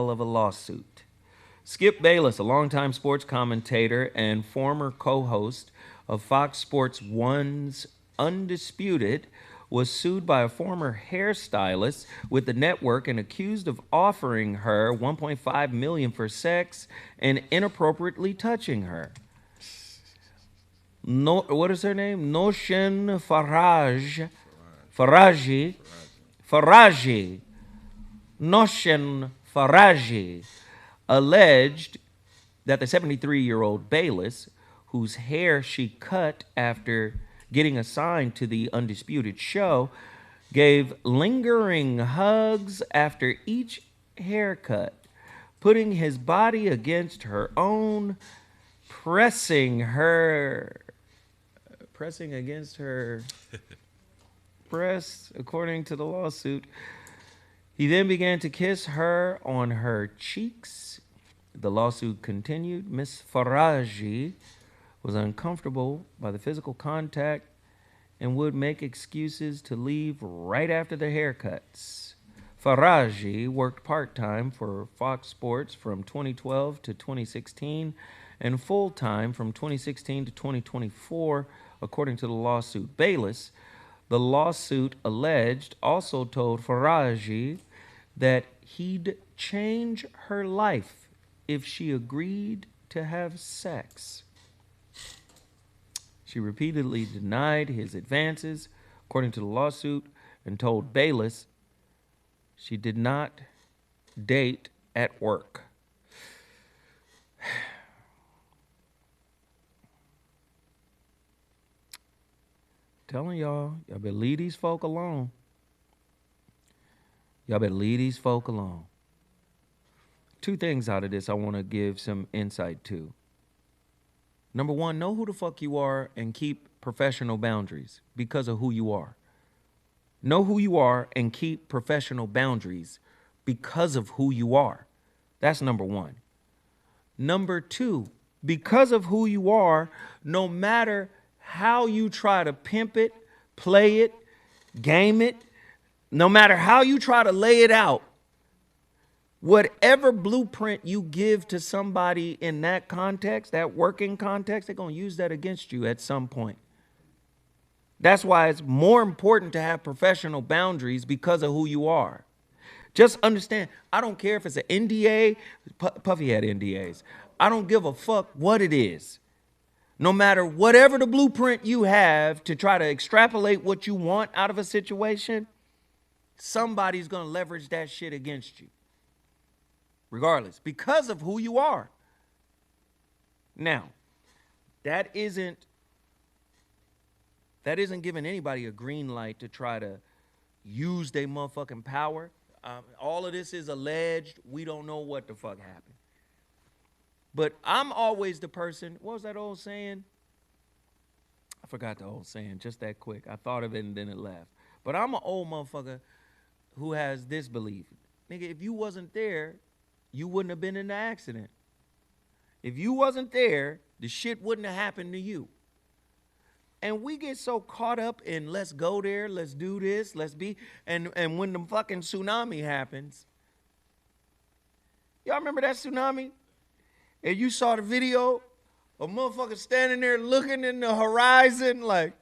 of a lawsuit. Skip Bayless, a longtime sports commentator and former co-host of Fox Sports 1's Undisputed, was sued by a former hairstylist with the network and accused of offering her $1.5 million for sex and inappropriately touching her. No, what is her name? Noshin Faraji, Noshin Faraji, alleged that the 73-year-old Bayless, whose hair she cut after getting assigned to the Undisputed Show, gave lingering hugs after each haircut, putting his body against her own, pressing against her breast, according to the lawsuit. He then began to kiss her on her cheeks. The lawsuit continued. Miss Faraji was uncomfortable by the physical contact and would make excuses to leave right after the haircuts. Faraji worked part-time for Fox Sports from 2012 to 2016 and full-time from 2016 to 2024, according to the lawsuit. Bayless, the lawsuit alleged, also told Faraji that he'd change her life if she agreed to have sex. She repeatedly denied his advances, according to the lawsuit, and told Bayless she did not date at work. Telling y'all better leave these folk alone. Y'all better leave these folk alone. Two things out of this I want to give some insight to. Number one, know who the fuck you are and keep professional boundaries because of who you are. Know who you are and keep professional boundaries because of who you are. That's number one. Number two, because of who you are, no matter how you try to pimp it, play it, game it, no matter how you try to lay it out, whatever blueprint you give to somebody in that context, that working context, they're going to use that against you at some point. That's why it's more important to have professional boundaries because of who you are. Just understand, I don't care if it's an NDA. Puffy had NDAs. I don't give a fuck what it is. No matter whatever the blueprint you have to try to extrapolate what you want out of a situation, somebody's going to leverage that shit against you. Regardless, because of who you are. Now, that isn't giving anybody a green light to try to use their motherfucking power. All of this is alleged. We don't know what the fuck happened. But I'm always the person, what was that old saying? I forgot the old saying just that quick. I thought of it and then it left. But I'm an old motherfucker who has this belief. Nigga, if you wasn't there, you wouldn't have been in the accident. If you wasn't there, the shit wouldn't have happened to you. And we get so caught up in let's go there, let's do this, let's be, and when the fucking tsunami happens, y'all remember that tsunami? And you saw the video of motherfuckers standing there looking in the horizon like,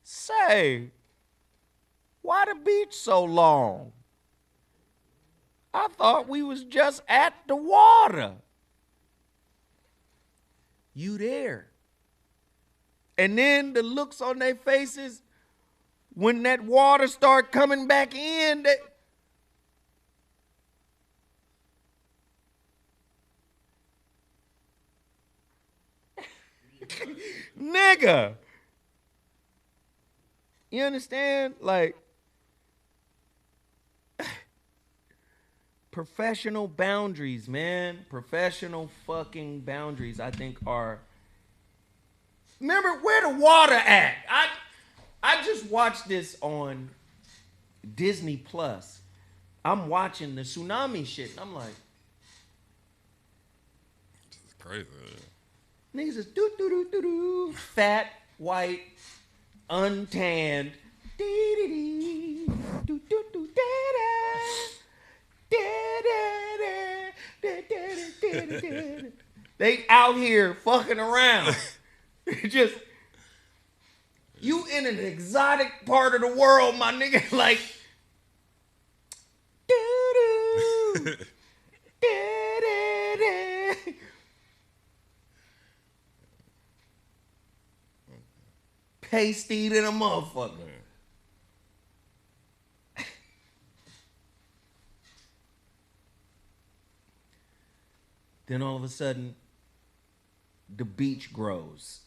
say, why the beach so long? I thought we was just at the water. You there. And then the looks on their faces when that water start coming back in. Nigga. You understand? Like, professional boundaries, man. Professional fucking boundaries, I think, are. Remember, where the water at? I just watched this on Disney Plus. I'm watching the tsunami shit. And I'm like, It's crazy. niggas is doo-doo-doo-doo-doo. Fat, white, untanned. Dee-dee-dee. Doo-doo-doo. Da-da. Da-da-da-da-da-da-da. They out here fucking around. Just, you in an exotic part of the world, my nigga, like, doo-doo. Da-da-da. Pasty than a motherfucker. Then all of a sudden, the beach grows.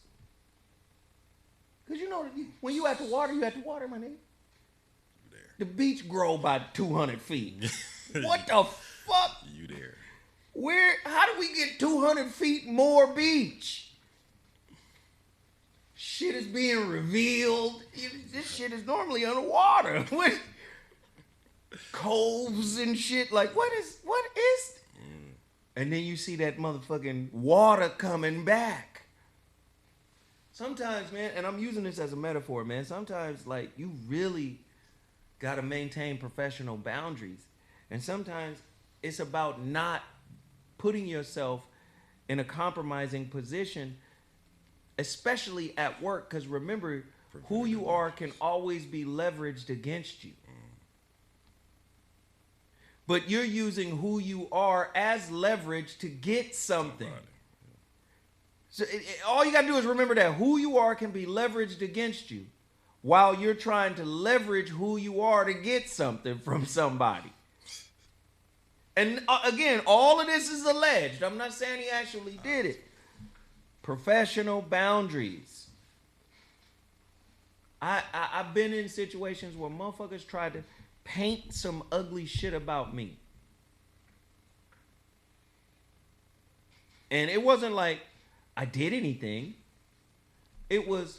Because know, when you at the water, you at the water, my nigga. There. The beach grow by 200 feet. What the fuck? You there. How do we get 200 feet more beach? Shit is being revealed. This shit is normally underwater. What? Coves and shit. Like, what is? And then you see that motherfucking water coming back. Sometimes, man, and I'm using this as a metaphor, man. Sometimes, like, you really got to maintain professional boundaries. And sometimes it's about not putting yourself in a compromising position, especially at work. Because remember, who you are can always be leveraged against you. But you're using who you are as leverage to get something. So all you got to do is remember that who you are can be leveraged against you while you're trying to leverage who you are to get something from somebody. And again, all of this is alleged. I'm not saying he actually did it. Professional boundaries. I've been in situations where motherfuckers tried to paint some ugly shit about me. And it wasn't like I did anything. It was,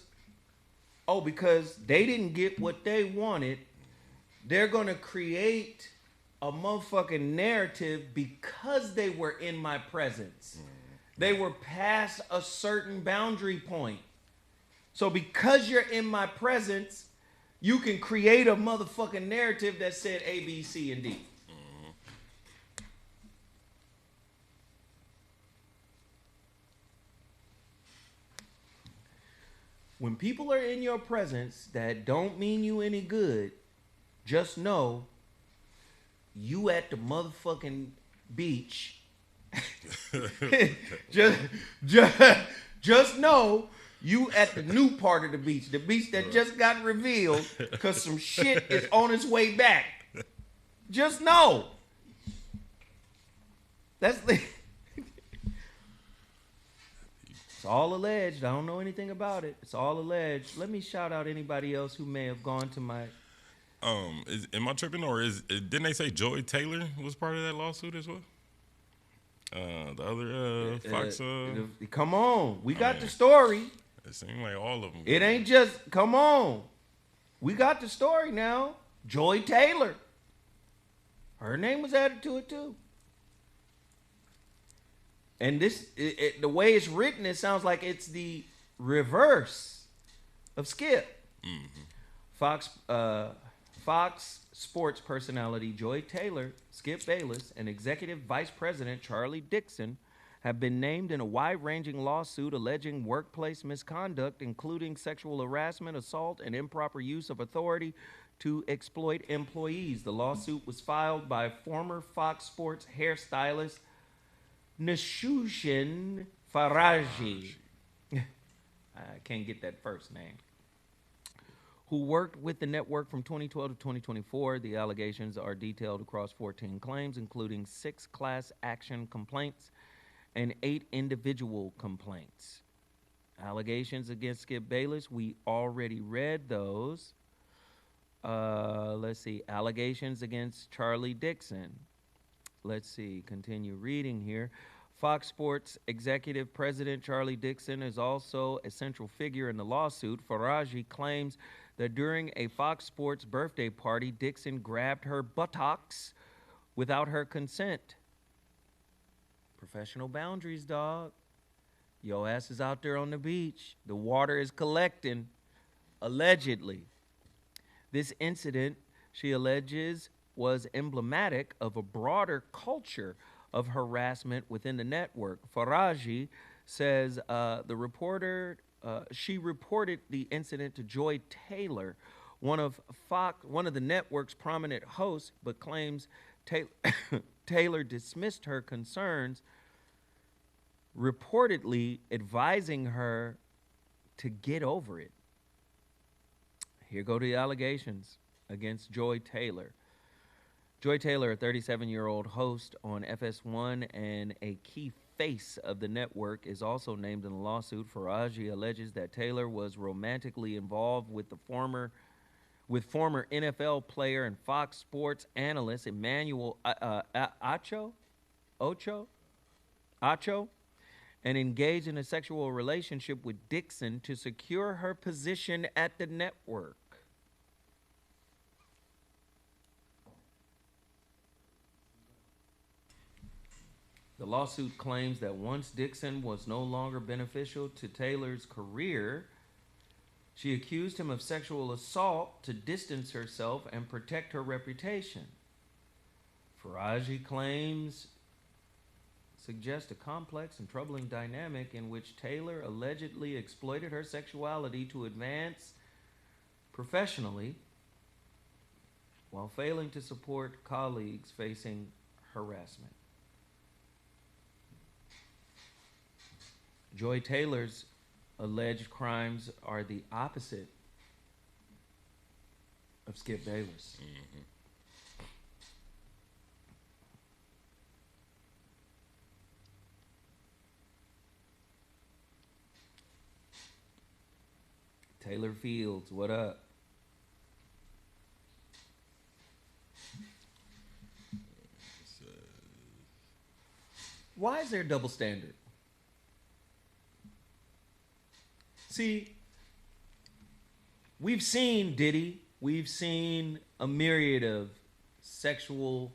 because they didn't get what they wanted, they're going to create a motherfucking narrative because they were in my presence. They were past a certain boundary point. So because you're in my presence, you can create a motherfucking narrative that said A, B, C, and D. When people are in your presence that don't mean you any good, just know you at the motherfucking beach. just know you at the new part of the beach that just got revealed because some shit is on its way back. Just know. It's all alleged. I don't know anything about it. It's all alleged. Let me shout out anybody else who may have gone to my... Am I tripping, or didn't they say Joy Taylor was part of that lawsuit as well? The other Fox. Come on, we got the story. It seemed like all of them. It ain't just, come on. We got the story now. Joy Taylor. Her name was added to it too. And this, the way it's written, it sounds like it's the reverse of Skip. Mm-hmm. Fox Sports personality Joy Taylor, Skip Bayless, and Executive Vice President Charlie Dixon have been named in a wide-ranging lawsuit alleging workplace misconduct, including sexual harassment, assault, and improper use of authority to exploit employees. The lawsuit was filed by former Fox Sports hairstylist Nashushin Faraji. I can't get that first name. Who worked with the network from 2012 to 2024. The allegations are detailed across 14 claims, including 6 class action complaints and 8 individual complaints. Allegations against Skip Bayless, we already read those. Let's see. Allegations against Charlie Dixon. Let's see. Continue reading here. Fox Sports executive president Charlie Dixon is also a central figure in the lawsuit. Faraji claims that during a Fox Sports birthday party, Dixon grabbed her buttocks without her consent. Professional boundaries, dog. Your ass is out there on the beach. The water is collecting, allegedly. This incident, she alleges, was emblematic of a broader culture of harassment within the network. Faraji says she reported the incident to Joy Taylor, one of the network's prominent hosts, but claims Taylor dismissed her concerns, reportedly advising her to get over it. Here go the allegations against Joy Taylor. Joy Taylor, a 37-year-old host on FS1 and a key face of the network, is also named in the lawsuit. Faraji alleges that Taylor was romantically involved with former NFL player and Fox Sports analyst Emmanuel Ocho, and engaged in a sexual relationship with Dixon to secure her position at the network. The lawsuit claims that once Dixon was no longer beneficial to Taylor's career, she accused him of sexual assault to distance herself and protect her reputation. Faraji claims suggest a complex and troubling dynamic in which Taylor allegedly exploited her sexuality to advance professionally while failing to support colleagues facing harassment. Joy Taylor's alleged crimes are the opposite of Skip Bayless. Mm-hmm. Taylor Fields, what up? Why is there a double standard? See, we've seen Diddy, we've seen a myriad of sexual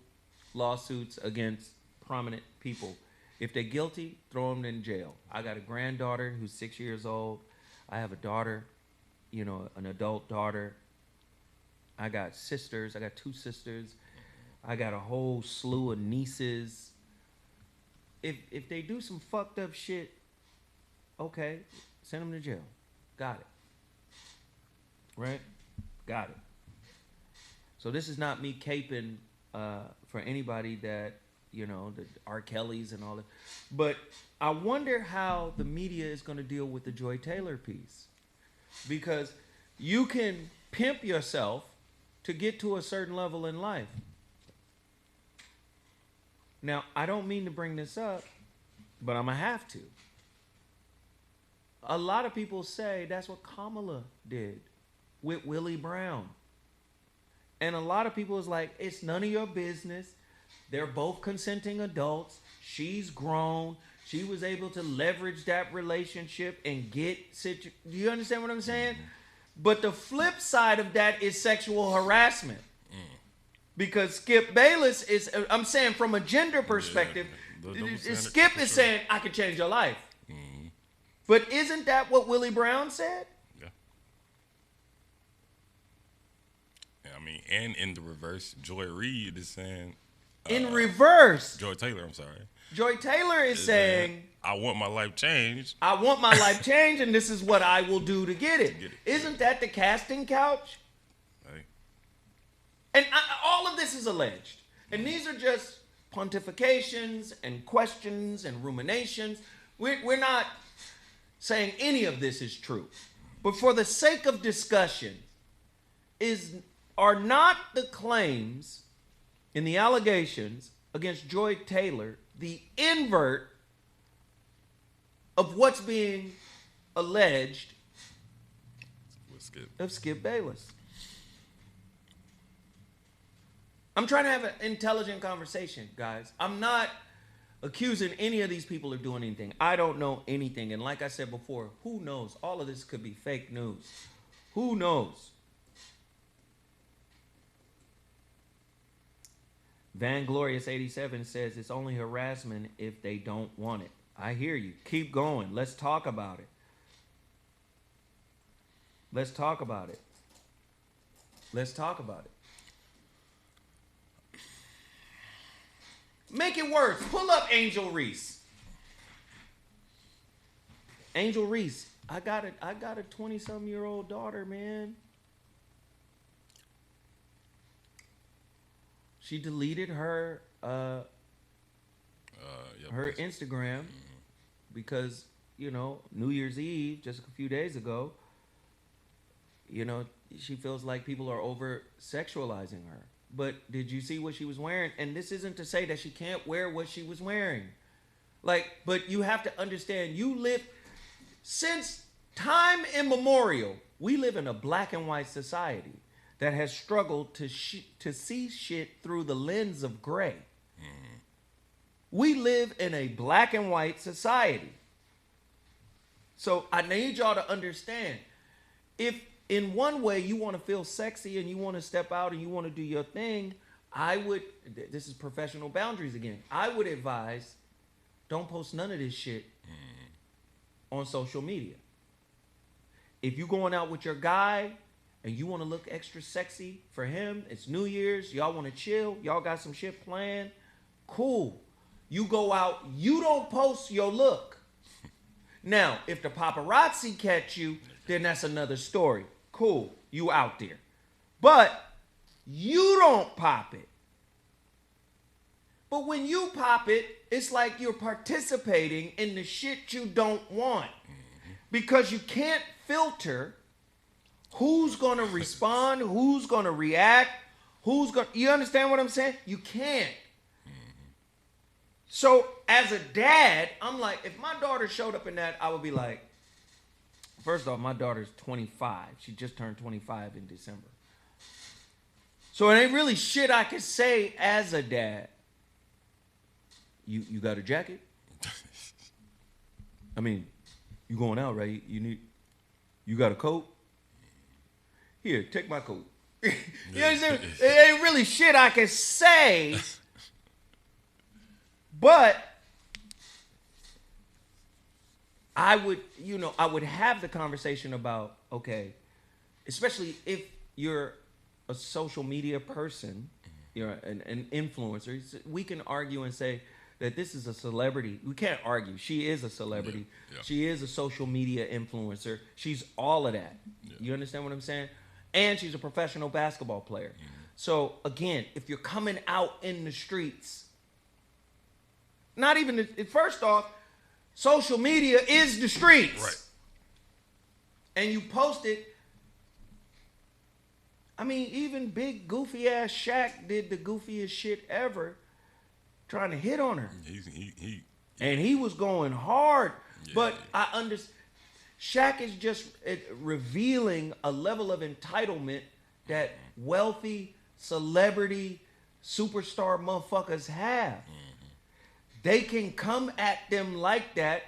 lawsuits against prominent people. If they're guilty, throw them in jail. I got a granddaughter who's 6 years old. I have a daughter, you know, an adult daughter. I got sisters. I got 2 sisters. I got a whole slew of nieces. If they do some fucked up shit, okay, send them to jail. Got it. Right? Got it. So this is not me caping for anybody that, you know, the R. Kellys and all that. But I wonder how the media is going to deal with the Joy Taylor piece. Because you can pimp yourself to get to a certain level in life. Now, I don't mean to bring this up, but I'm going to have to. A lot of people say that's what Kamala did with Willie Brown. And a lot of people is like, it's none of your business. They're both consenting adults. She's grown. She was able to leverage that relationship and get do you understand what I'm saying? But the flip side of that is sexual harassment. Because Skip Bayless is, I'm saying from a gender perspective, Skip is saying, I can change your life. But isn't that what Willie Brown said? Yeah. I mean, and in the reverse, Joy Reid is saying... in reverse. Joy Taylor, I'm sorry. Joy Taylor is saying... I want my life changed. I want my life changed, and this is what I will do to get it. Isn't that the casting couch? Hey. And all of this is alleged. And these are just pontifications and questions and ruminations. We're not saying any of this is true. But for the sake of discussion, are not the claims in the allegations against Joy Taylor the invert of what's being alleged of Skip Bayless? I'm trying to have an intelligent conversation, guys. I'm not accusing any of these people of doing anything. I don't know anything. And like I said before, who knows? All of this could be fake news. Who knows? Vanglorious87 says it's only harassment if they don't want it. I hear you. Keep going. Let's talk about it. Let's talk about it. Let's talk about it. Make it worse. Pull up Angel Reese. Angel Reese. I got a 20-something-year-old daughter, man. She deleted her Instagram because, you know, New Year's Eve, just a few days ago, you know, she feels like people are over sexualizing her. But did you see what she was wearing? And this isn't to say that she can't wear what she was wearing. Like, but you have to understand, you live since time immemorial. We live in a black and white society that has struggled to see shit through the lens of gray. We live in a black and white society. So I need y'all to understand, if in one way you want to feel sexy and you want to step out and you want to do your thing, this is professional boundaries again. I would advise, don't post none of this shit on social media. If you're going out with your guy and you want to look extra sexy for him, it's New Year's, y'all want to chill, y'all got some shit planned, cool. You go out, you don't post your look. Now, if the paparazzi catch you, then that's another story. Cool, you out there. But you don't pop it. But when you pop it, it's like you're participating in the shit you don't want. Because you can't filter who's going to respond, who's going to react, you understand what I'm saying? You can't. So as a dad, I'm like, if my daughter showed up in that, I would be like, first off, my daughter's 25. She just turned 25 in December. So it ain't really shit I could say as a dad. You got a jacket? I mean, you going out, right? You got a coat? Here, take my coat. You understand? It ain't really shit I can say. But I would have the conversation about, okay, especially if you're a social media person, you're an influencer, we can argue and say that this is a celebrity. We can't argue. She is a celebrity. Yeah. She is a social media influencer. She's all of that. Yeah. You understand what I'm saying? And she's a professional basketball player. Mm-hmm. So again, if you're coming out in the streets, not even, first off, social media is the streets. Right. And you post it. I mean, even big goofy ass Shaq did the goofiest shit ever trying to hit on her. And he was going hard. Yeah. But I understand. Shaq is just revealing a level of entitlement that wealthy, celebrity, superstar motherfuckers have. They can come at them like that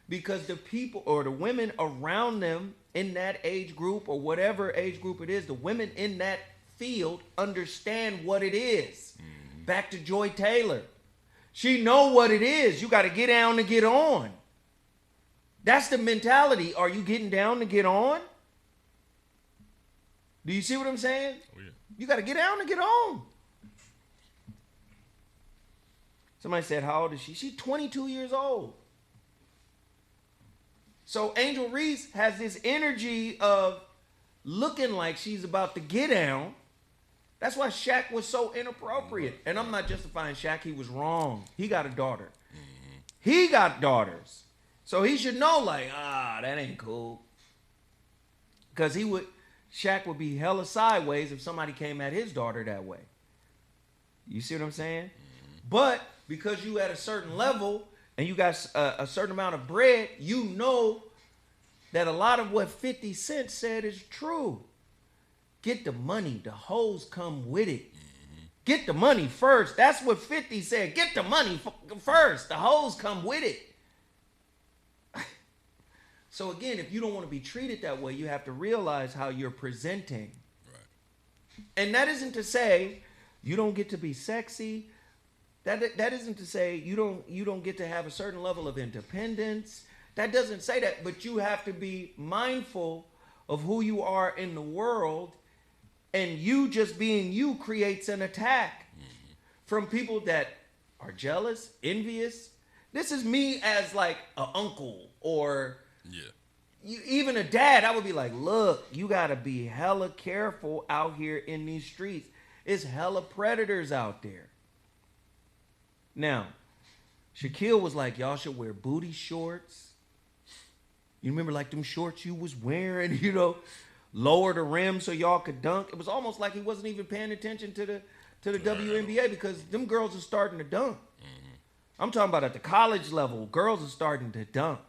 because the people or the women around them in that age group or whatever age group it is, the women in that field understand what it is. Mm-hmm. Back to Joy Taylor. She know what it is. You got to get down to get on. That's the mentality. Are you getting down to get on? Do you see what I'm saying? Oh, yeah. You got to get down to get on. Somebody said, how old is she? She's 22 years old. So Angel Reese has this energy of looking like she's about to get down. That's why Shaq was so inappropriate. And I'm not justifying Shaq. He was wrong. He got a daughter. Mm-hmm. He got daughters. So he should know, like, that ain't cool. Because Shaq would be hella sideways if somebody came at his daughter that way. You see what I'm saying? Mm-hmm. But because you at a certain level and you got a certain amount of bread, you know that a lot of what 50 Cent said is true. Get the money. The hoes come with it. Mm-hmm. Get the money first. That's what 50 said. Get the money first. The hoes come with it. So again, if you don't want to be treated that way, you have to realize how you're presenting. Right. And that isn't to say you don't get to be sexy. That isn't to say you don't get to have a certain level of independence. That doesn't say that, but you have to be mindful of who you are in the world, and you just being you creates an attack from people that are jealous, envious. This is me as like an uncle or even a dad. I would be like, look, you gotta be hella careful out here in these streets. It's hella predators out there. Now, Shaquille was like, y'all should wear booty shorts. You remember like them shorts you was wearing, lower the rim so y'all could dunk. It was almost like he wasn't even paying attention to the WNBA because them girls are starting to dunk. Mm-hmm. I'm talking about at the college level, girls are starting to dunk.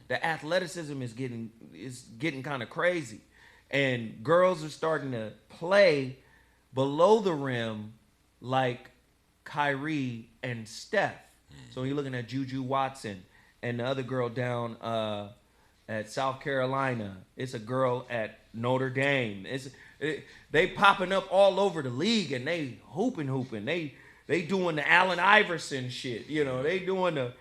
The athleticism is getting kind of crazy. And girls are starting to play below the rim like Kyrie and Steph. So you're looking at Juju Watson and the other girl down at South Carolina. It's a girl at Notre Dame. They popping up all over the league and they hooping. They doing the Allen Iverson shit. You know, they doing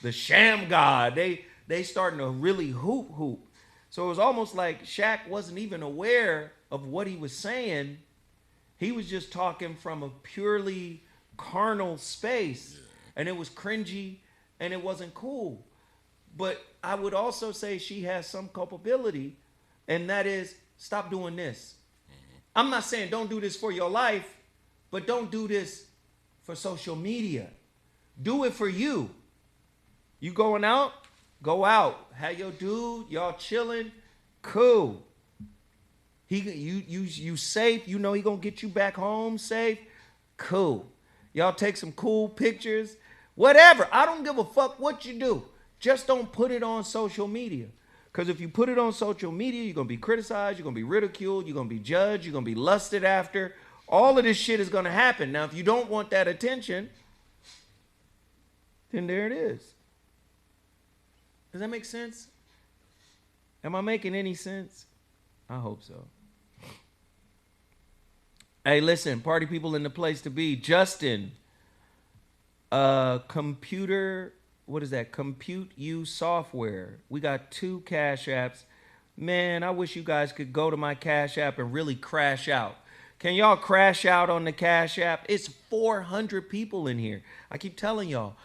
the Sham God. They starting to really hoop. So it was almost like Shaq wasn't even aware of what he was saying. He was just talking from a purely carnal space. And it was cringy and it wasn't cool. But I would also say she has some culpability, and that is stop doing this. I'm not saying don't do this for your life, but don't do this for social media. Do it for you. You going out? Go out. Have your dude, y'all chilling, cool. You safe, you know he gonna get you back home safe, cool. Y'all take some cool pictures, whatever. I don't give a fuck what you do. Just don't put it on social media. Because if you put it on social media, you're going to be criticized, you're going to be ridiculed, you're going to be judged, you're going to be lusted after. All of this shit is going to happen. Now, if you don't want that attention, then there it is. Does that make sense? Am I making any sense? I hope so. Hey, listen, party people in the place to be. Justin, computer, what is that? Compute You Software. We got 2 Cash Apps. Man, I wish you guys could go to my Cash App and really crash out. Can y'all crash out on the Cash App? It's 400 people in here. I keep telling y'all,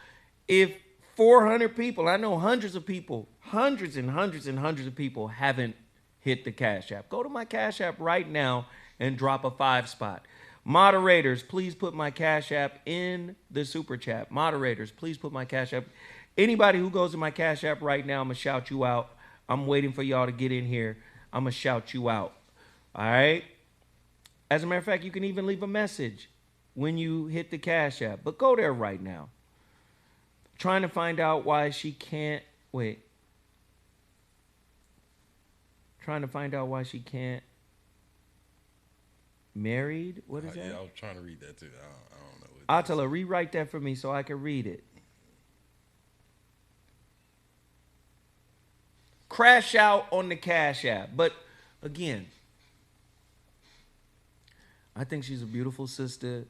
if 400 people, I know hundreds of people, hundreds and hundreds and hundreds of people haven't hit the Cash App. Go to my Cash App right now and drop a 5 spot. Moderators, please put my Cash App in the super chat. Moderators, please put my Cash App. Anybody who goes to my Cash App right now, I'm going to shout you out. I'm waiting for y'all to get in here. I'm going to shout you out. All right? As a matter of fact, you can even leave a message when you hit the Cash App. But go there right now. Trying to find out why she can't... Wait. Trying to find out why she can't... Married? What is that? Yeah, I was trying to read that too. I don't know. I'll tell her, rewrite that for me so I can read it. Crash out on the Cash App. But again, I think she's a beautiful sister.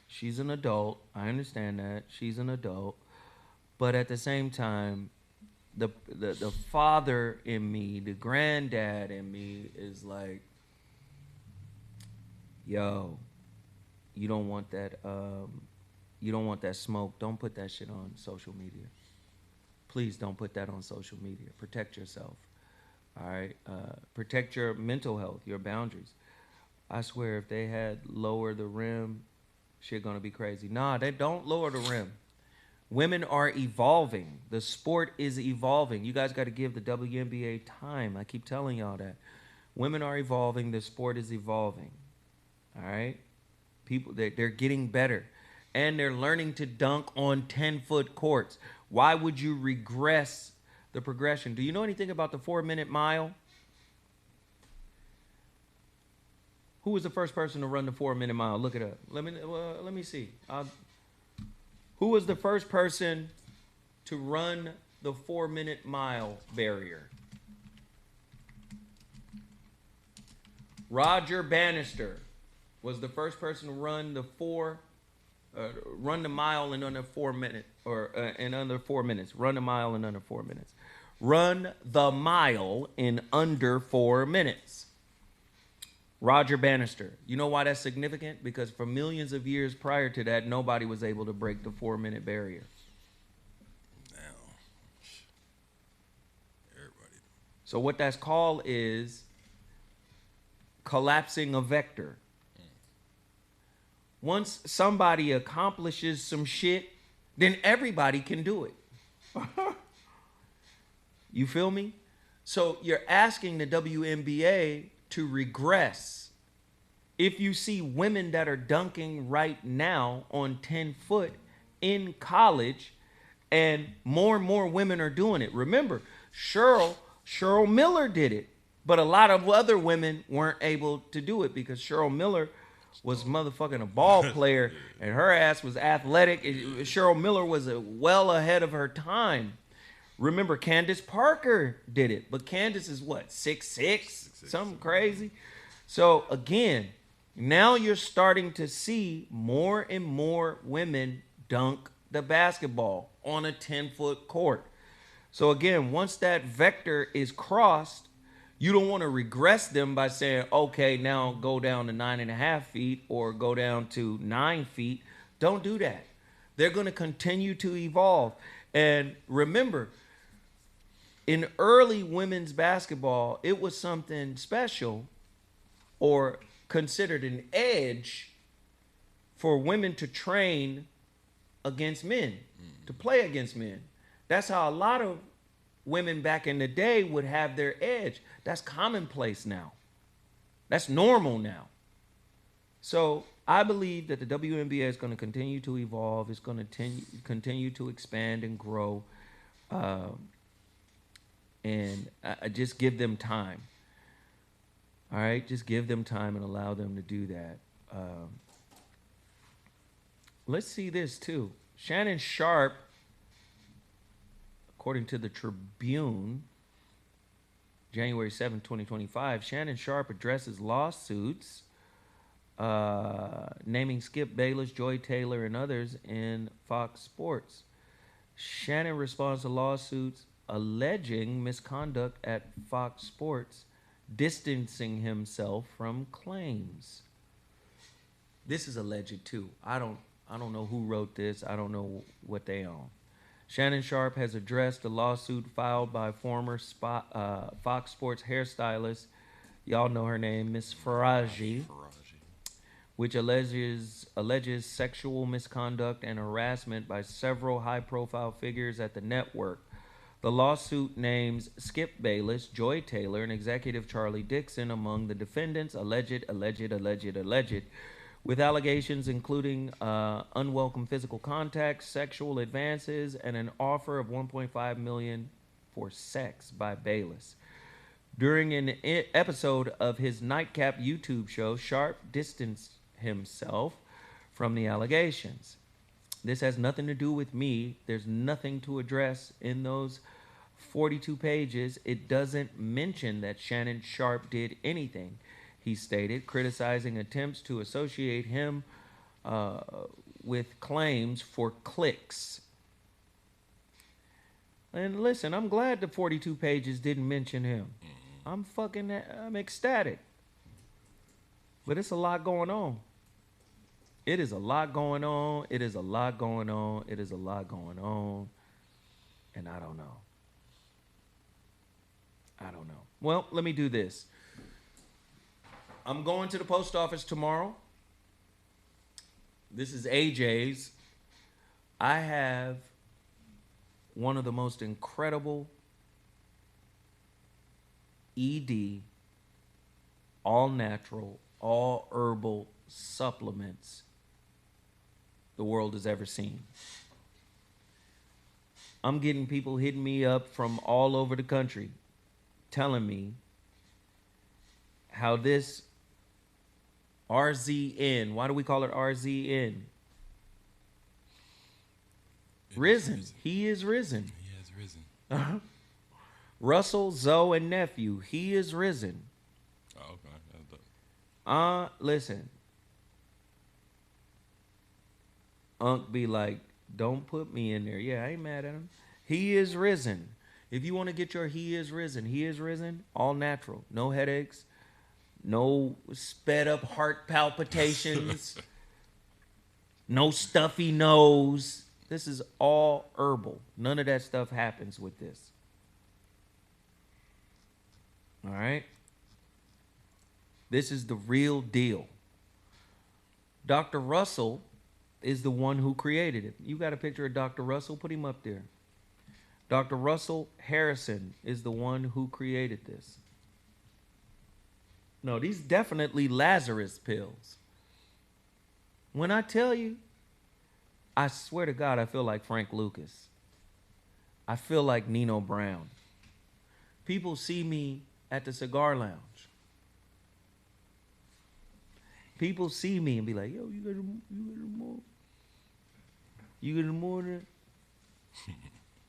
She's an adult. I understand that. She's an adult. But at the same time, the father in me, the granddad in me is like, yo, you don't want that smoke. Don't put that shit on social media. Please don't put that on social media. Protect yourself. All right? Protect your mental health, your boundaries. I swear if they had lower the rim, shit gonna be crazy. Nah, they don't lower the rim. Women are evolving. The sport is evolving. You guys got to give the WNBA time. I keep telling y'all that. Women are evolving. The sport is evolving. All right? People, they're getting better. And they're learning to dunk on 10-foot courts. Why would you regress the progression? Do you know anything about the 4-minute mile? Who was the first person to run the 4-minute mile? Look it up. Let me see. Who was the first person to run the 4-minute mile barrier? Roger Bannister was the first person to run the mile in under 4 minutes, in under 4 minutes. Run the mile in under 4 minutes. Run the mile in under 4 minutes. Roger Bannister. You know why that's significant? Because for millions of years prior to that, nobody was able to break the 4-minute barrier. Now, everybody. So what that's called is collapsing a vector. Once somebody accomplishes some shit, then everybody can do it. You feel me? So you're asking the WNBA to regress. If you see women that are dunking right now on 10 foot, in college, and more women are doing it. Remember, Cheryl Miller did it, but a lot of other women weren't able to do it because Cheryl Miller was motherfucking a ball player and her ass was athletic. Cheryl Miller was well ahead of her time. Remember, Candace Parker did it, but Candace is what, 6'6", something crazy. So again, now you're starting to see more and more women dunk the basketball on a 10-foot court. So again, once that vector is crossed, you don't want to regress them by saying, okay, now go down to 9.5 feet or go down to 9 feet. Don't do that. They're going to continue to evolve. And remember, in early women's basketball, it was something special or considered an edge for women to train against men, to play against men. That's how a lot of women back in the day would have their edge. That's commonplace now. That's normal now. So I believe that the WNBA is going to continue to evolve. It's going to continue to expand and grow. And I just give them time. All right? Just give them time and allow them to do that. Let's see this, too. Shannon Sharp, according to the Tribune, January 7, 2025, Shannon Sharp addresses lawsuits naming Skip Bayless, Joy Taylor, and others in Fox Sports. Shannon responds to lawsuits alleging misconduct at Fox Sports, distancing himself from claims. This is alleged too. I don't know who wrote this. I don't know what they own. Shannon Sharp has addressed the lawsuit filed by former Fox Sports hairstylist, y'all know her name, Miss Faraji, which alleges sexual misconduct and harassment by several high-profile figures at the network. The lawsuit names Skip Bayless, Joy Taylor, and executive Charlie Dixon among the defendants, alleged, with allegations including unwelcome physical contact, sexual advances, and an offer of $1.5 million for sex by Bayless. During an episode of his Nightcap YouTube show, Sharp distanced himself from the allegations. This has nothing to do with me. There's nothing to address in those 42 pages. It doesn't mention that Shannon Sharp did anything, he stated, criticizing attempts to associate him with claims for clicks. And listen, I'm glad the 42 pages didn't mention him. I'm ecstatic. But it's a lot going on. It is a lot going on. It is a lot going on. It is a lot going on. And I don't know. Well, let me do this. I'm going to the post office tomorrow. This is AJ's. I have one of the most incredible ED, all natural, all herbal supplements the world has ever seen. I'm getting people hitting me up from all over the country telling me how this RZN, why do we call it RZN? Risen. He is risen. He has risen. Uh-huh. Russell, Zoe, and nephew. He is risen. Oh, okay. That's dope. Listen. Unc be like, don't put me in there. Yeah, I ain't mad at him. He is risen. If you want to get your he is risen, all natural. No headaches. No sped up heart palpitations. No stuffy nose. This is all herbal. None of that stuff happens with this. All right? This is the real deal. Dr. Russell is the one who created it. You got a picture of Dr. Russell? Put him up there. Dr. Russell Harrison is the one who created this. No, these definitely Lazarus pills. When I tell you, I swear to God, I feel like Frank Lucas. I feel like Nino Brown. People see me at the cigar lounge. People see me and be like, yo, you got more? You got more than?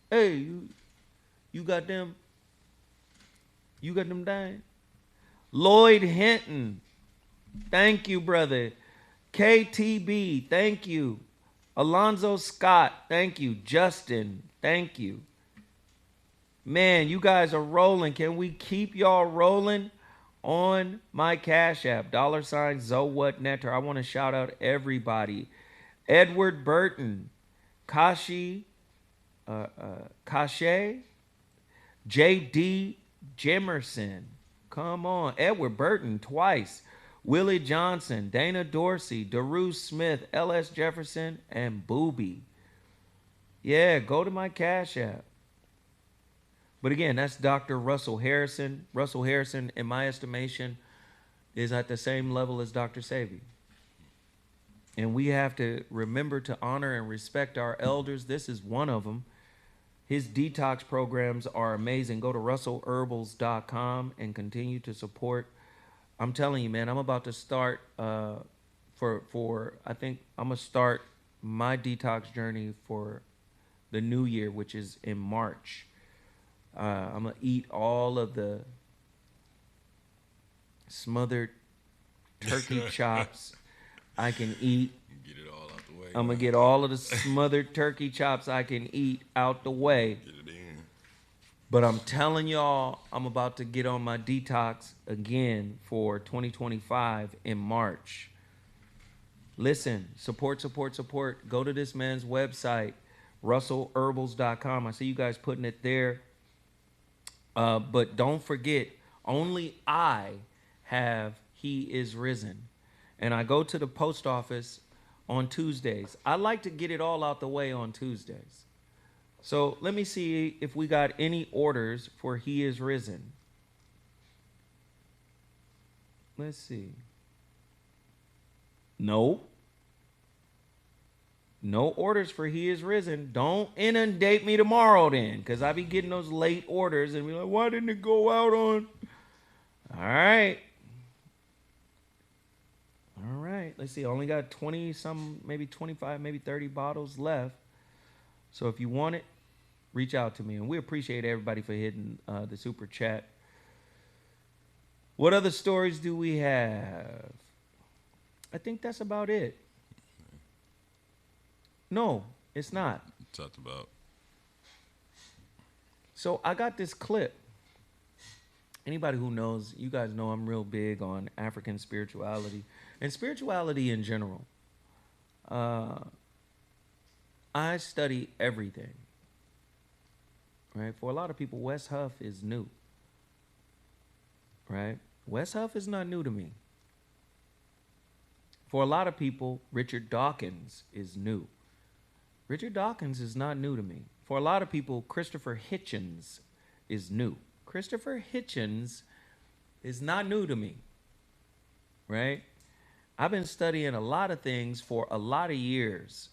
Hey, you got them? You got them dying? Lloyd Hinton, thank you, brother. KTB, thank you. Alonzo Scott, thank you. Justin, thank you. Man, you guys are rolling. Can we keep y'all rolling on my Cash App? $ ZoWhat Netter. I want to shout out everybody. Edward Burton, Kashi, Kashe, J.D. Jimerson. Come on. Edward Burton twice. Willie Johnson, Dana Dorsey, Daru Smith, L.S. Jefferson, and Booby. Yeah, go to my Cash App. But again, that's Dr. Russell Harrison. Russell Harrison, in my estimation, is at the same level as Dr. Sebi. And we have to remember to honor and respect our elders. This is one of them. His detox programs are amazing. Go to russellherbals.com and continue to support. I'm telling you, man, I'm about to start I think I'm going to start my detox journey for the new year, which is in March. I'm going to eat all of the smothered turkey chops I can eat. Get it all out the way. I'm going to get all of the smothered turkey chops I can eat out the way. Get it in. But I'm telling y'all, I'm about to get on my detox again for 2025 in March. Listen, support. Go to this man's website, russellherbals.com. I see you guys putting it there. But don't forget, only I have He is Risen. And I go to the post office on Tuesdays. I like to get it all out the way on Tuesdays. So let me see if we got any orders for He is Risen. Let's see. No. No orders for He is Risen. Don't inundate me tomorrow then, because I be getting those late orders and be like, why didn't it go out on? All right. All right. Let's see. I only got 20 some, maybe 25, maybe 30 bottles left. So if you want it, reach out to me. And we appreciate everybody for hitting the super chat. What other stories do we have? I think that's about it. No, it's not. Talked about. So I got this clip. Anybody who knows, you guys know I'm real big on African spirituality and spirituality in general. I study everything. Right? For a lot of people, West Huff is new. Right? West Huff is not new to me. For a lot of people, Richard Dawkins is new. Richard Dawkins is not new to me. For a lot of people, Christopher Hitchens is new. Christopher Hitchens is not new to me. Right? I've been studying a lot of things for a lot of years.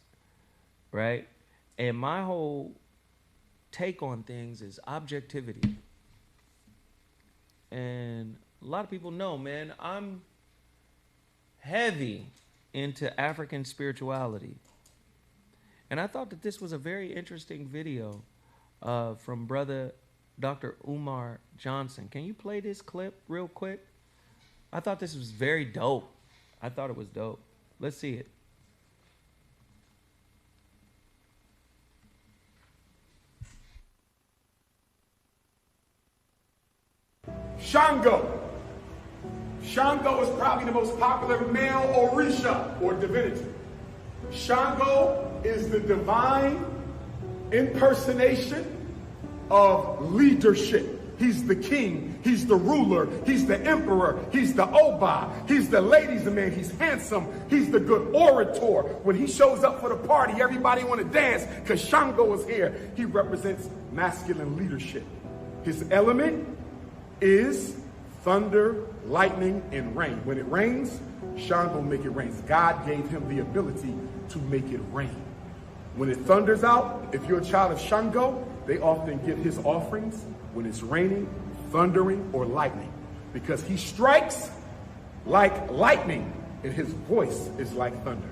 Right? And my whole take on things is objectivity. And a lot of people know, man, I'm heavy into African spirituality. And I thought that this was a very interesting video from brother Dr. Umar Johnson. Can you play this clip real quick? I thought this was very dope. I thought it was dope. Let's see it. Shango. Shango is probably the most popular male Orisha or divinity. Shango is the divine impersonation of leadership. He's the king, he's the ruler, he's the emperor, he's the Oba, he's the ladies' man, he's handsome, he's the good orator. When he shows up for the party, everybody want to dance because Shango is here. He represents masculine leadership. His element is thunder, lightning, and rain. When it rains, Shango make it rain. God gave him the ability to make it rain. When it thunders out, if you're a child of Shango, they often give his offerings when it's raining, thundering, or lightning, because he strikes like lightning and his voice is like thunder.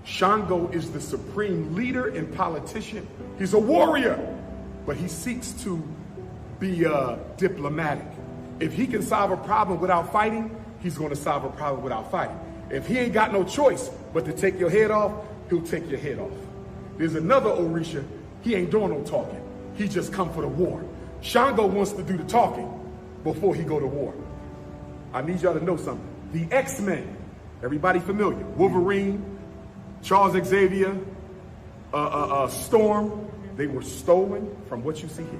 Shango is the supreme leader and politician. He's a warrior, but he seeks to be diplomatic. If he can solve a problem without fighting, he's going to solve a problem without fighting. If he ain't got no choice but to take your head off, he'll take your head off. There's another Orisha, he ain't doing no talking. He just come for the war. Shango wants to do the talking before he go to war. I need y'all to know something. The X-Men, everybody familiar? Wolverine, Charles Xavier, Storm, they were stolen from what you see here.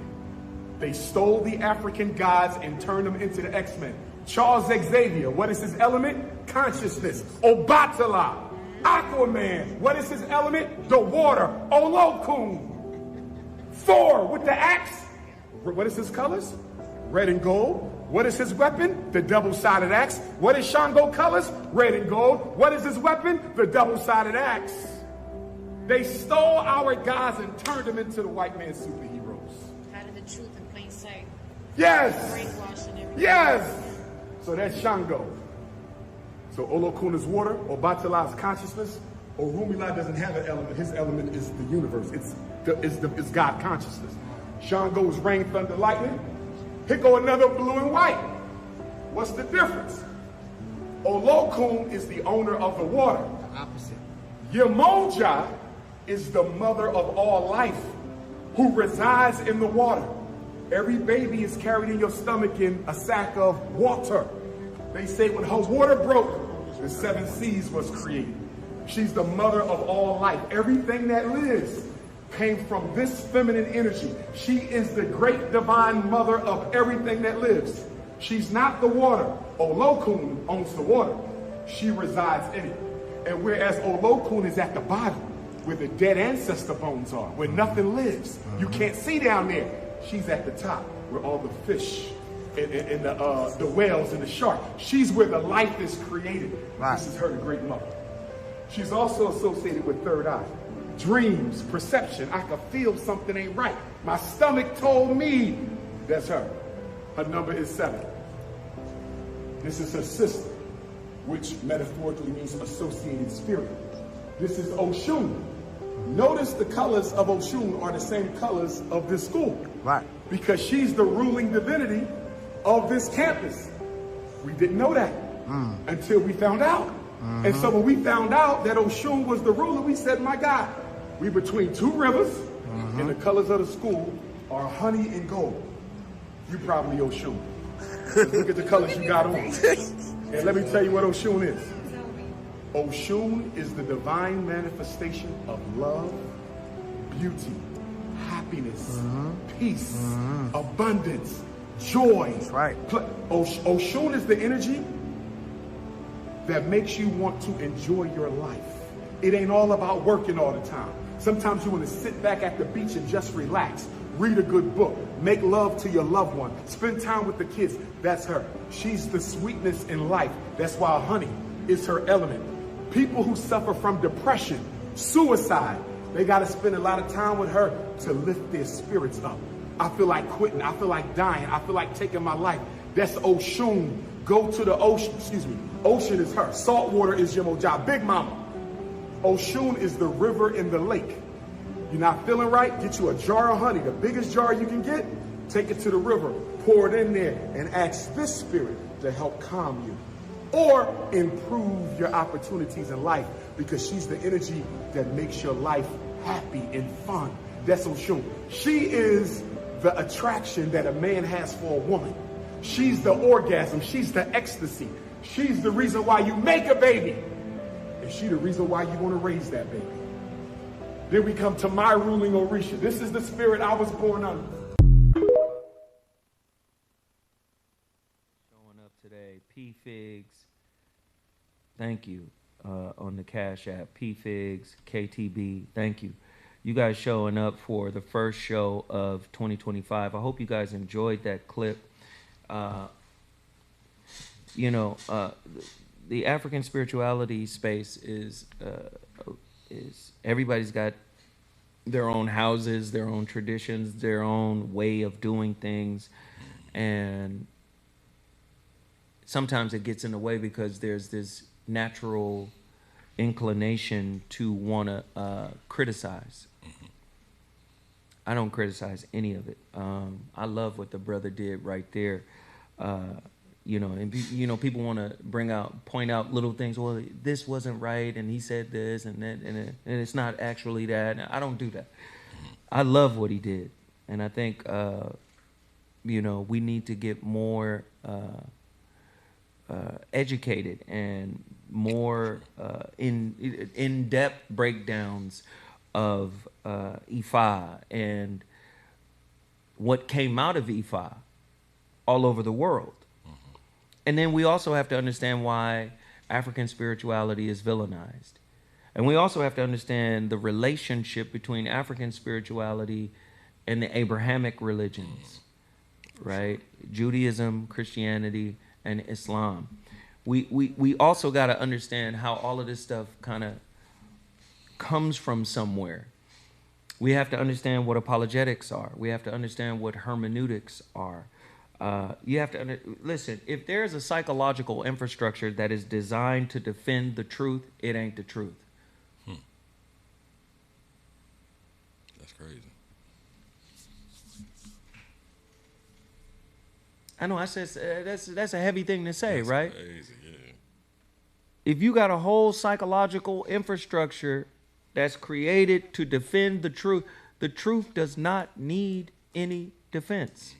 They stole the African gods and turned them into the X-Men. Charles Xavier, what is his element? Consciousness. Obatala. Aquaman, what is his element? The water. Olokun. Thor with the axe. What is his colors? Red and gold. What is his weapon? The double-sided axe. What is Shango colors? Red and gold. What is his weapon? The double-sided axe. They stole our gods and turned them into the white man's superheroes. Hiding the truth in plain sight. Yes. Brainwashing everything. Yes. So that's Shango. So Olokun is water. Obatala is consciousness. Orumila doesn't have an element. His element is the universe. It's God consciousness. Shango is rain, thunder, lightning. Here go another blue and white. What's the difference? Olokun is the owner of the water. The opposite. Yemoja is the mother of all life who resides in the water. Every baby is carried in your stomach in a sack of water. They say when her water broke, the 7 seas was created. She's the mother of all life. Everything that lives came from this feminine energy. She is the great divine mother of everything that lives. She's not the water. Olokun owns the water. She resides in it. And whereas Olokun is at the bottom, where the dead ancestor bones are, where nothing lives, you can't see down there. She's at the top, where all the fish and the whales and the shark. She's where the life is created. Right. This is her, the great mother. She's also associated with third eye. Dreams, perception. I could feel something ain't right. My stomach told me. That's her. Her number is 7. This is her sister, which metaphorically means associated spirit. This is Oshun. Notice the colors of Oshun are the same colors of this school. Right. Because she's the ruling divinity of this campus. We didn't know that until we found out. And so when we found out that Oshun was the ruler, we said, my God, we between 2 rivers, and the colors of the school are honey and gold. You probably Oshun. Look at the colors you got on. And let me tell you what Oshun is. Oshun is the divine manifestation of love, beauty, happiness, peace, abundance, joy. That's right. Oshun is the energy that makes you want to enjoy your life. It ain't all about working all the time. Sometimes you want to sit back at the beach and just relax, read a good book, make love to your loved one, spend time with the kids. That's her. She's the sweetness in life. That's why honey is her element. People who suffer from depression, suicide, they got to spend a lot of time with her to lift their spirits up. I feel like quitting. I feel like dying. I feel like taking my life. That's Oshun. Go to the ocean. Excuse me. Ocean is her. Salt water is Yemoja. Big Mama. Oshun is the river in the lake. You're not feeling right? Get you a jar of honey, the biggest jar you can get. Take it to the river. Pour it in there and ask this spirit to help calm you or improve your opportunities in life, because she's the energy that makes your life happy and fun. That's Oshun. She is the attraction that a man has for a woman. She's the orgasm. She's the ecstasy. She's the reason why you make a baby. And she's the reason why you want to raise that baby. Then we come to my ruling Orisha. This is the spirit I was born under. Showing up today, P Figs. Thank you on the Cash App. P Figs, KTB. Thank you. You guys showing up for the first show of 2025. I hope you guys enjoyed that clip. The African spirituality space is everybody's got their own houses, their own traditions, their own way of doing things. And sometimes it gets in the way because there's this natural inclination to want to criticize. I don't criticize any of it. I love what the brother did right there. And people want to point out little things. Well, this wasn't right, and he said this, and that, and it's not actually that. I don't do that. I love what he did, and I think we need to get more educated and more in-depth breakdowns of Ifa and what came out of Ifa all over the world. And then we also have to understand why African spirituality is villainized. And we also have to understand the relationship between African spirituality and the Abrahamic religions, right? Judaism, Christianity, and Islam. We also got to understand how all of this stuff kind of comes from somewhere. We have to understand what apologetics are. We have to understand what hermeneutics are. You have to listen, if there's a psychological infrastructure that is designed to defend the truth, it ain't the truth. That's crazy. I know I said that's a heavy thing to say, That's right? crazy, yeah. If you got a whole psychological infrastructure that's created to defend the truth does not need any defense.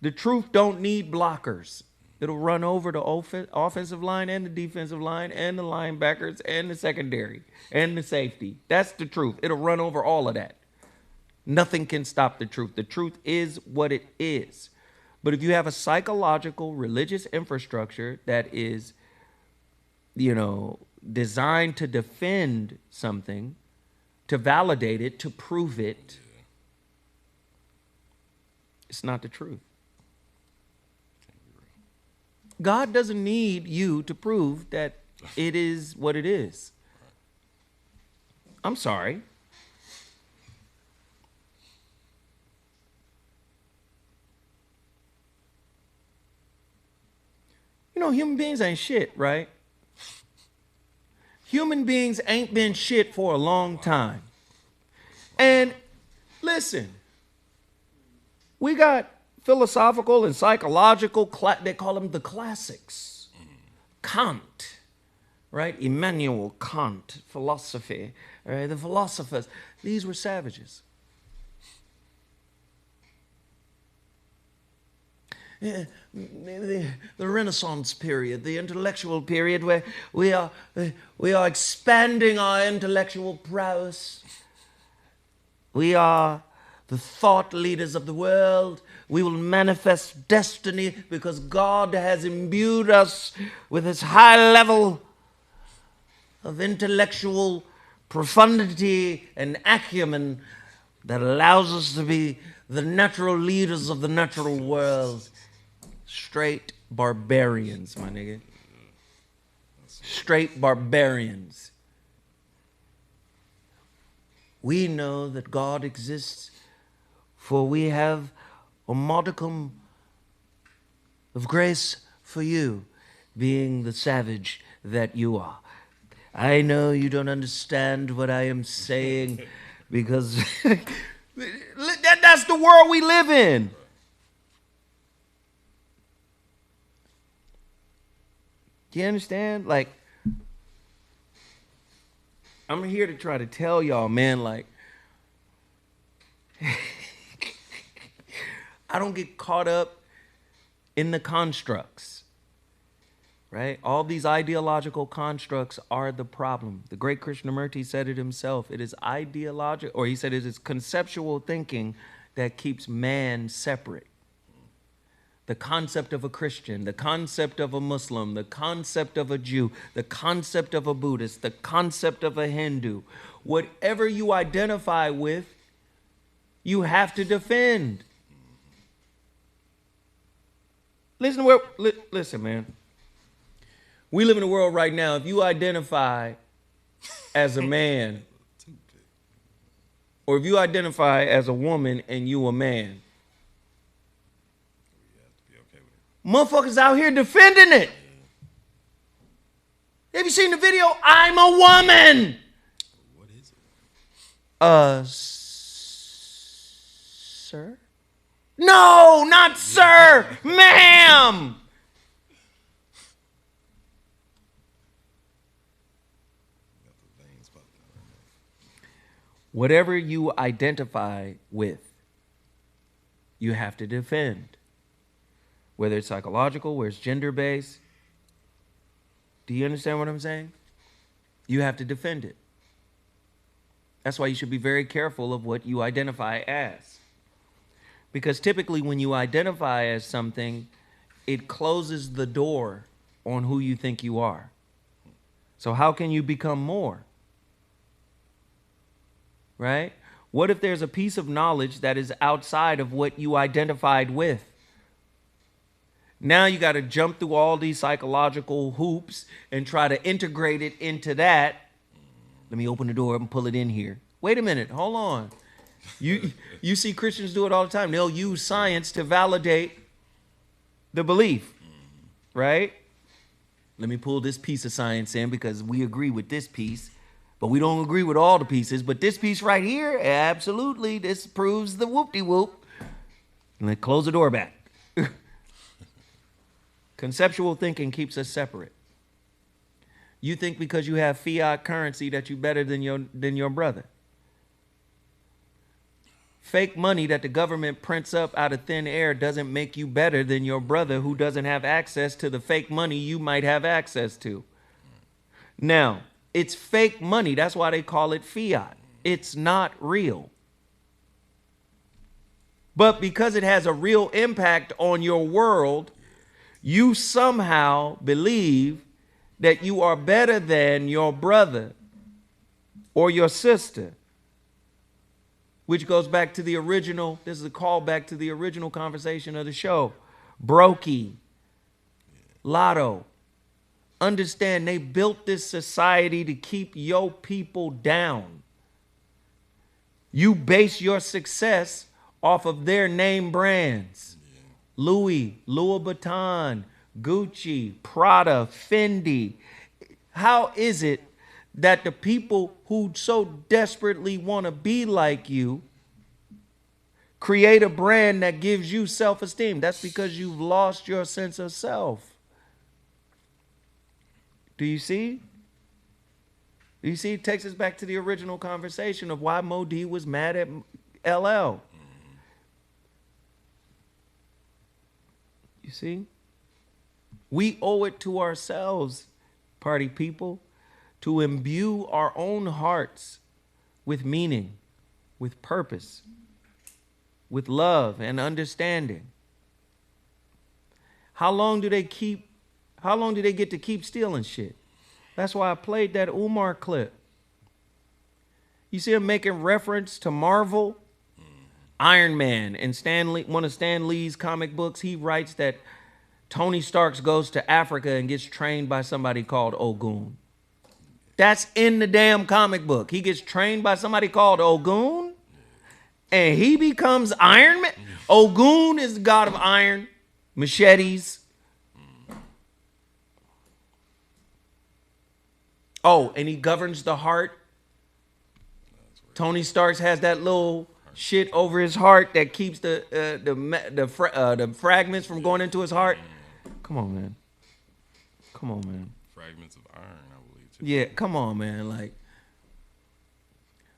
The truth don't need blockers. It'll run over the offensive line and the defensive line and the linebackers and the secondary and the safety. That's the truth. It'll run over all of that. Nothing can stop the truth. The truth is what it is. But if you have a psychological, religious infrastructure that is, designed to defend something, to validate it, to prove it, it's not the truth. God doesn't need you to prove that it is what it is. I'm sorry. Human beings ain't shit, right? Human beings ain't been shit for a long time. And listen, we got philosophical and psychological, they call them the classics. Kant, right? Immanuel Kant, philosophy, right? The philosophers, these were savages. Yeah, the Renaissance period, the intellectual period where we are expanding our intellectual prowess. We are the thought leaders of the world. We will manifest destiny because God has imbued us with this high level of intellectual profundity and acumen that allows us to be the natural leaders of the natural world. Straight barbarians, my nigga. Straight barbarians. We know that God exists, for we have a modicum of grace for you, being the savage that you are. I know you don't understand what I am saying because that's the world we live in. Do you understand? Like, I'm here to try to tell y'all, man, like, I don't get caught up in the constructs, right? All these ideological constructs are the problem. The great Krishnamurti said it himself. It is ideological, or he said it is conceptual thinking that keeps man separate. The concept of a Christian, the concept of a Muslim, the concept of a Jew, the concept of a Buddhist, the concept of a Hindu. Whatever you identify with, you have to defend. Listen, man. We live in a world right now, if you identify as a man, or if you identify as a woman and you a man, Be okay with it. motherfuckers out here defending it. Have you seen the video? I'm a woman. What is it? Sir? No, not sir, ma'am. Got the veins popping out right now. Whatever you identify with, you have to defend. Whether it's psychological, whether it's gender-based. Do you understand what I'm saying? You have to defend it. That's why you should be very careful of what you identify as. Because typically when you identify as something, it closes the door on who you think you are. So how can you become more? Right? What if there's a piece of knowledge that is outside of what you identified with? Now you got to jump through all these psychological hoops and try to integrate it into that. Let me open the door and pull it in here. Wait a minute, hold on. You see Christians do it all the time. They'll use science to validate the belief, right? Let me pull this piece of science in because we agree with this piece, but we don't agree with all the pieces. But this piece right here, absolutely, this proves the whoop-de-whoop. And then close the door back. Conceptual thinking keeps us separate. You think because you have fiat currency that you're better than your brother. Fake money that the government prints up out of thin air doesn't make you better than your brother who doesn't have access to the fake money you might have access to. Now, it's fake money. That's why they call it fiat. It's not real. But because it has a real impact on your world, you somehow believe that you are better than your brother or your sister, which goes back to the original, this is a callback to the original conversation of the show. Brokey, Lotto. Understand they built this society to keep your people down. You base your success off of their name brands. Louis Vuitton, Gucci, Prada, Fendi. How is it that the people who so desperately want to be like you create a brand that gives you self-esteem? That's because you've lost your sense of self. Do you see? Do you see? It takes us back to the original conversation of why Mo D was mad at LL. You see? We owe it to ourselves, party people, to imbue our own hearts with meaning, with purpose, with love and understanding. How long do they get to keep stealing shit? That's why I played that Umar clip. You see him making reference to Marvel? Iron Man and one of Stan Lee's comic books, he writes that Tony Stark goes to Africa and gets trained by somebody called Ogun. That's in the damn comic book. He gets trained by somebody called Ogun and he becomes Iron Man. Ogun is the god of iron, machetes. Oh, and he governs the heart. Tony Stark has that little shit over his heart that keeps the fragments from going into his heart. Come on, man. Come on, man. Fragments of iron, I believe, too. Yeah, come on, man. Like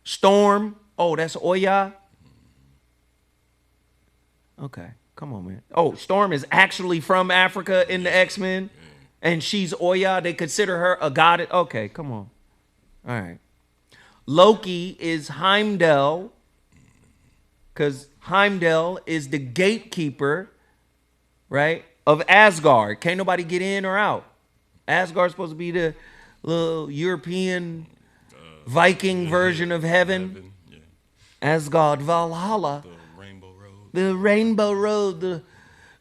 Storm. Oh, that's Oya. Okay, come on, man. Oh, Storm is actually from Africa in the X-Men, and she's Oya. They consider her a god. Okay, come on. All right. Loki is Heimdall, because Heimdall is the gatekeeper, right, of Asgard. Can't nobody get in or out. Asgard's supposed to be the little European Viking version of heaven. Yeah. Asgard Valhalla. The Rainbow Road. The Rainbow Road.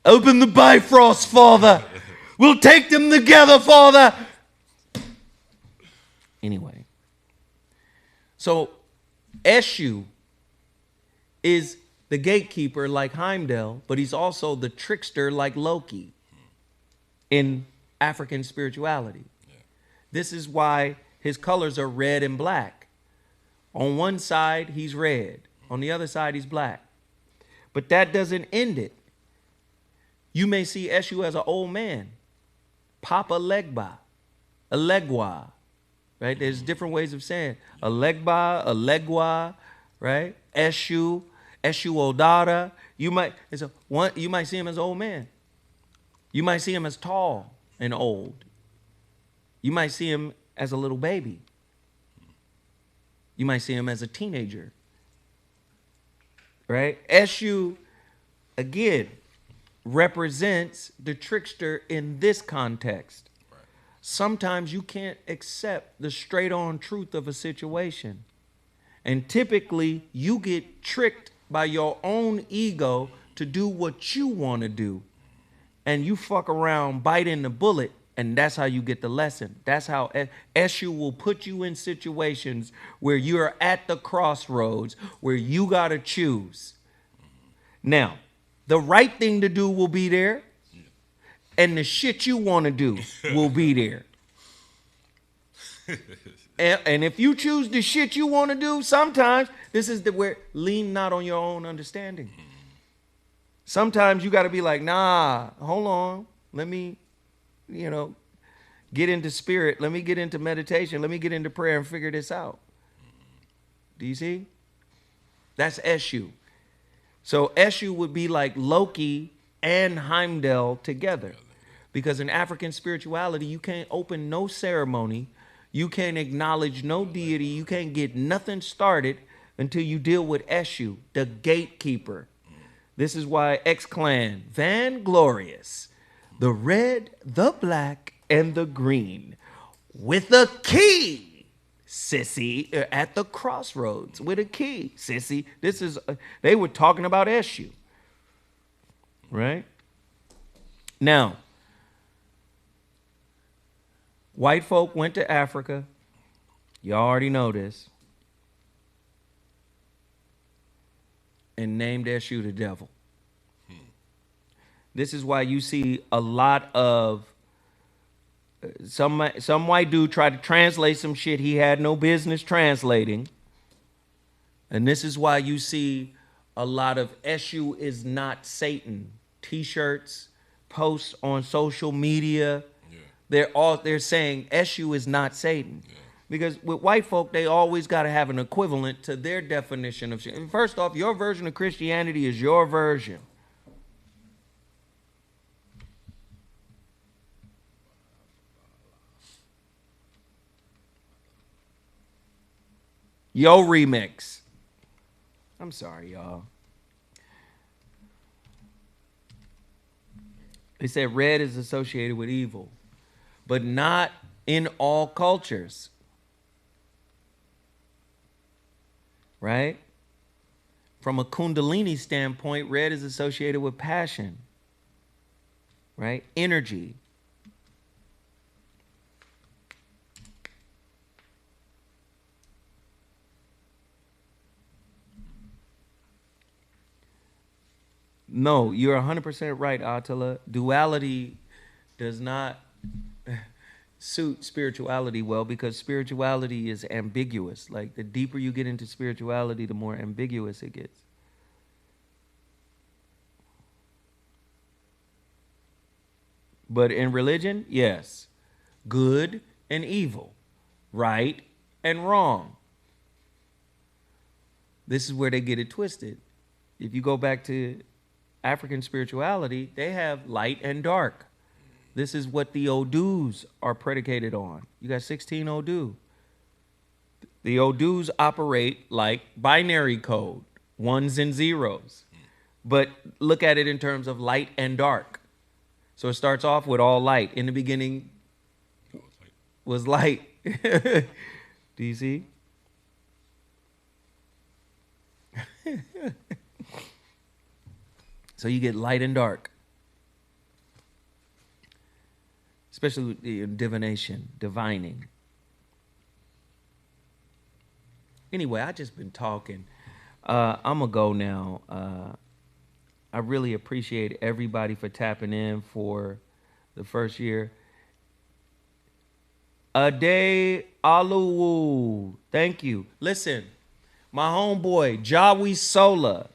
Open the Bifrost, Father. We'll take them together, Father. Anyway. So Eshu is the gatekeeper like Heimdall, but he's also the trickster like Loki in African spirituality. This is why his colors are red and black. On one side, he's red. On the other side, he's black. But that doesn't end it. You may see Eshu as an old man. Papa Legba, a Legwa, right? There's different ways of saying a Legba, a Legwa, right? Eshu, Eshu Odara. You might see him as an old man. You might see him as tall and old. You might see him as a little baby. You might see him as a teenager. Right? Eshu, again, represents the trickster in this context. Right. Sometimes you can't accept the straight on truth of a situation. And typically you get tricked by your own ego to do what you want to do. And you fuck around biting the bullet, and that's how you get the lesson. That's how Eshu will put you in situations where you're at the crossroads, where you got to choose. Now, the right thing to do will be there, and the shit you want to do will be there. And if you choose the shit you want to do, sometimes this is where lean not on your own understanding. Sometimes you got to be like, nah, hold on. Let me, get into spirit. Let me get into meditation. Let me get into prayer and figure this out. Do you see? That's Eshu. So Eshu would be like Loki and Heimdall together. Because in African spirituality, you can't open no ceremony. You can't acknowledge no deity. You can't get nothing started until you deal with Eshu, the gatekeeper. This is why X-Clan, Vanglorious, the red, the black, and the green, with a key, sissy, at the crossroads with a key, sissy. This is, they were talking about Eshu, right? Now, white folk went to Africa. You already know this. And named Eshu the devil. This is why you see a lot of some white dude tried to translate some shit he had no business translating. And this is why you see a lot of Eshu is not Satan t-shirts, posts on social media. Yeah. They're saying Eshu is not Satan. Yeah. Because with white folk, they always got to have an equivalent to their definition of shit. First off, your version of Christianity is your version. Yo remix. I'm sorry, y'all. They said red is associated with evil, but not in all cultures. Right? From a Kundalini standpoint, red is associated with passion, right? Energy. No, you're 100% right, Attila. Duality does not suit spirituality well because spirituality is ambiguous. Like the deeper you get into spirituality, the more ambiguous it gets. But in religion, yes, good and evil, right and wrong. This is where they get it twisted. If you go back to African spirituality, they have light and dark. This is what the Odus are predicated on. You got 16 Odu. The Odus operate like binary code, ones and zeros. But look at it in terms of light and dark. So it starts off with all light. In the beginning was light. Do you see? So you get light and dark. Especially with the divination, divining. Anyway, I just been talking. I'm gonna go now. I really appreciate everybody for tapping in for the first year. Ade Aluwu, thank you. Listen, my homeboy Jawi Sola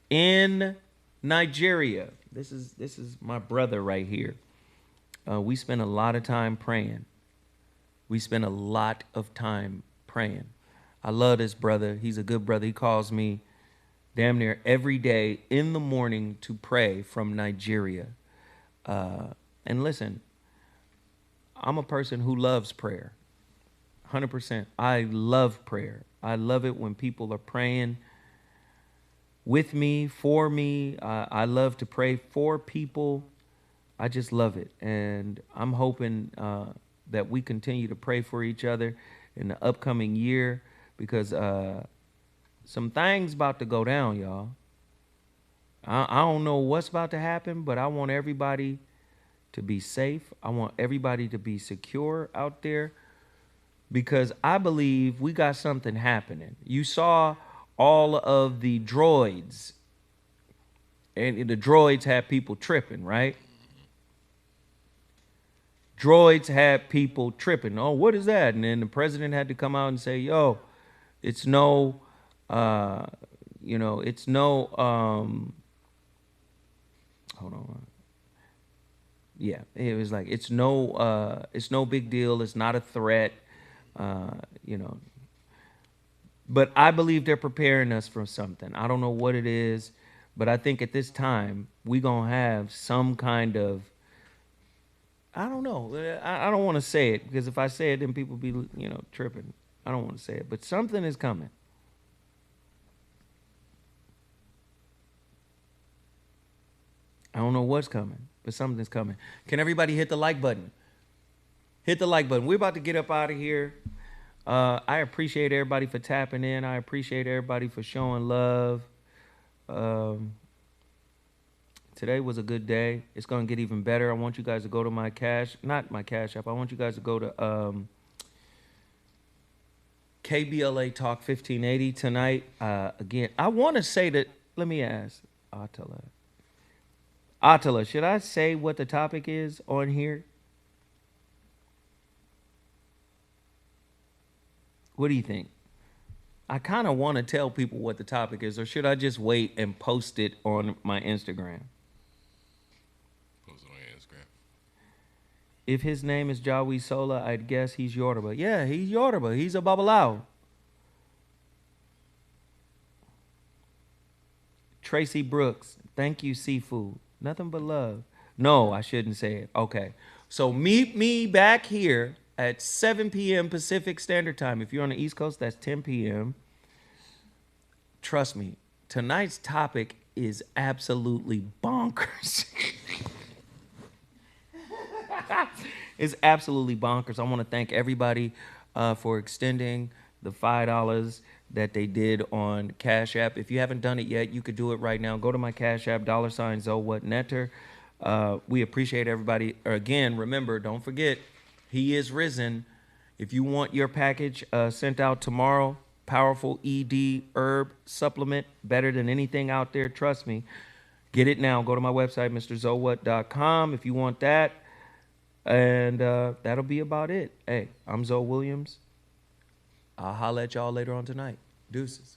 in Nigeria. This is my brother right here. We spend a lot of time praying. We spend a lot of time praying. I love this brother. He's a good brother. He calls me damn near every day in the morning to pray from Nigeria. And listen, I'm a person who loves prayer. 100%. I love prayer. I love it when people are praying with me, for me. I love to pray for people. I just love it. And I'm hoping that we continue to pray for each other in the upcoming year, because some things about to go down, y'all. I don't know what's about to happen, but I want everybody to be safe. I want everybody to be secure out there, because I believe we got something happening. You saw all of the droids, and the droids had people tripping, right? Droids had people tripping. Oh, what is that? And then the president had to come out and say, yo, it's no, it's no, hold on. Yeah, it was like, it's no big deal. It's not a threat, But I believe they're preparing us for something. I don't know what it is, but I think at this time, we're going to have some kind of, I don't know. I don't want to say it, because if I say it, then people be, tripping. I don't want to say it, but something is coming. I don't know what's coming, but something's coming. Can everybody hit the like button? Hit the like button. We're about to get up out of here. I appreciate everybody for tapping in. I appreciate everybody for showing love. Today was a good day. It's going to get even better. I want you guys to go to my not my Cash App. I want you guys to go to KBLA Talk 1580 tonight. Again, I want to say that, let me ask Attila, should I say what the topic is on here? What do you think? I kind of want to tell people what the topic is, or should I just wait and post it on my Instagram? Post it on your Instagram. If his name is Jawi Sola, I'd guess he's Yoruba. Yeah, he's Yoruba. He's a Babalao. Tracy Brooks, thank you, seafood. Nothing but love. No, I shouldn't say it. Okay. So meet me back here at 7 p.m. Pacific Standard Time. If you're on the East Coast, that's 10 p.m. Trust me, tonight's topic is absolutely bonkers. It's absolutely bonkers. I want to thank everybody for extending the $5 that they did on Cash App. If you haven't done it yet, you could do it right now. Go to my Cash App, $ZoWhat Netter. We appreciate everybody. Again, remember, don't forget, he is risen. If you want your package sent out tomorrow, powerful ED herb supplement, better than anything out there, trust me. Get it now. Go to my website, MrZoWhat.com, if you want that. And that'll be about it. Hey, I'm Zoe Williams. I'll holler at y'all later on tonight. Deuces.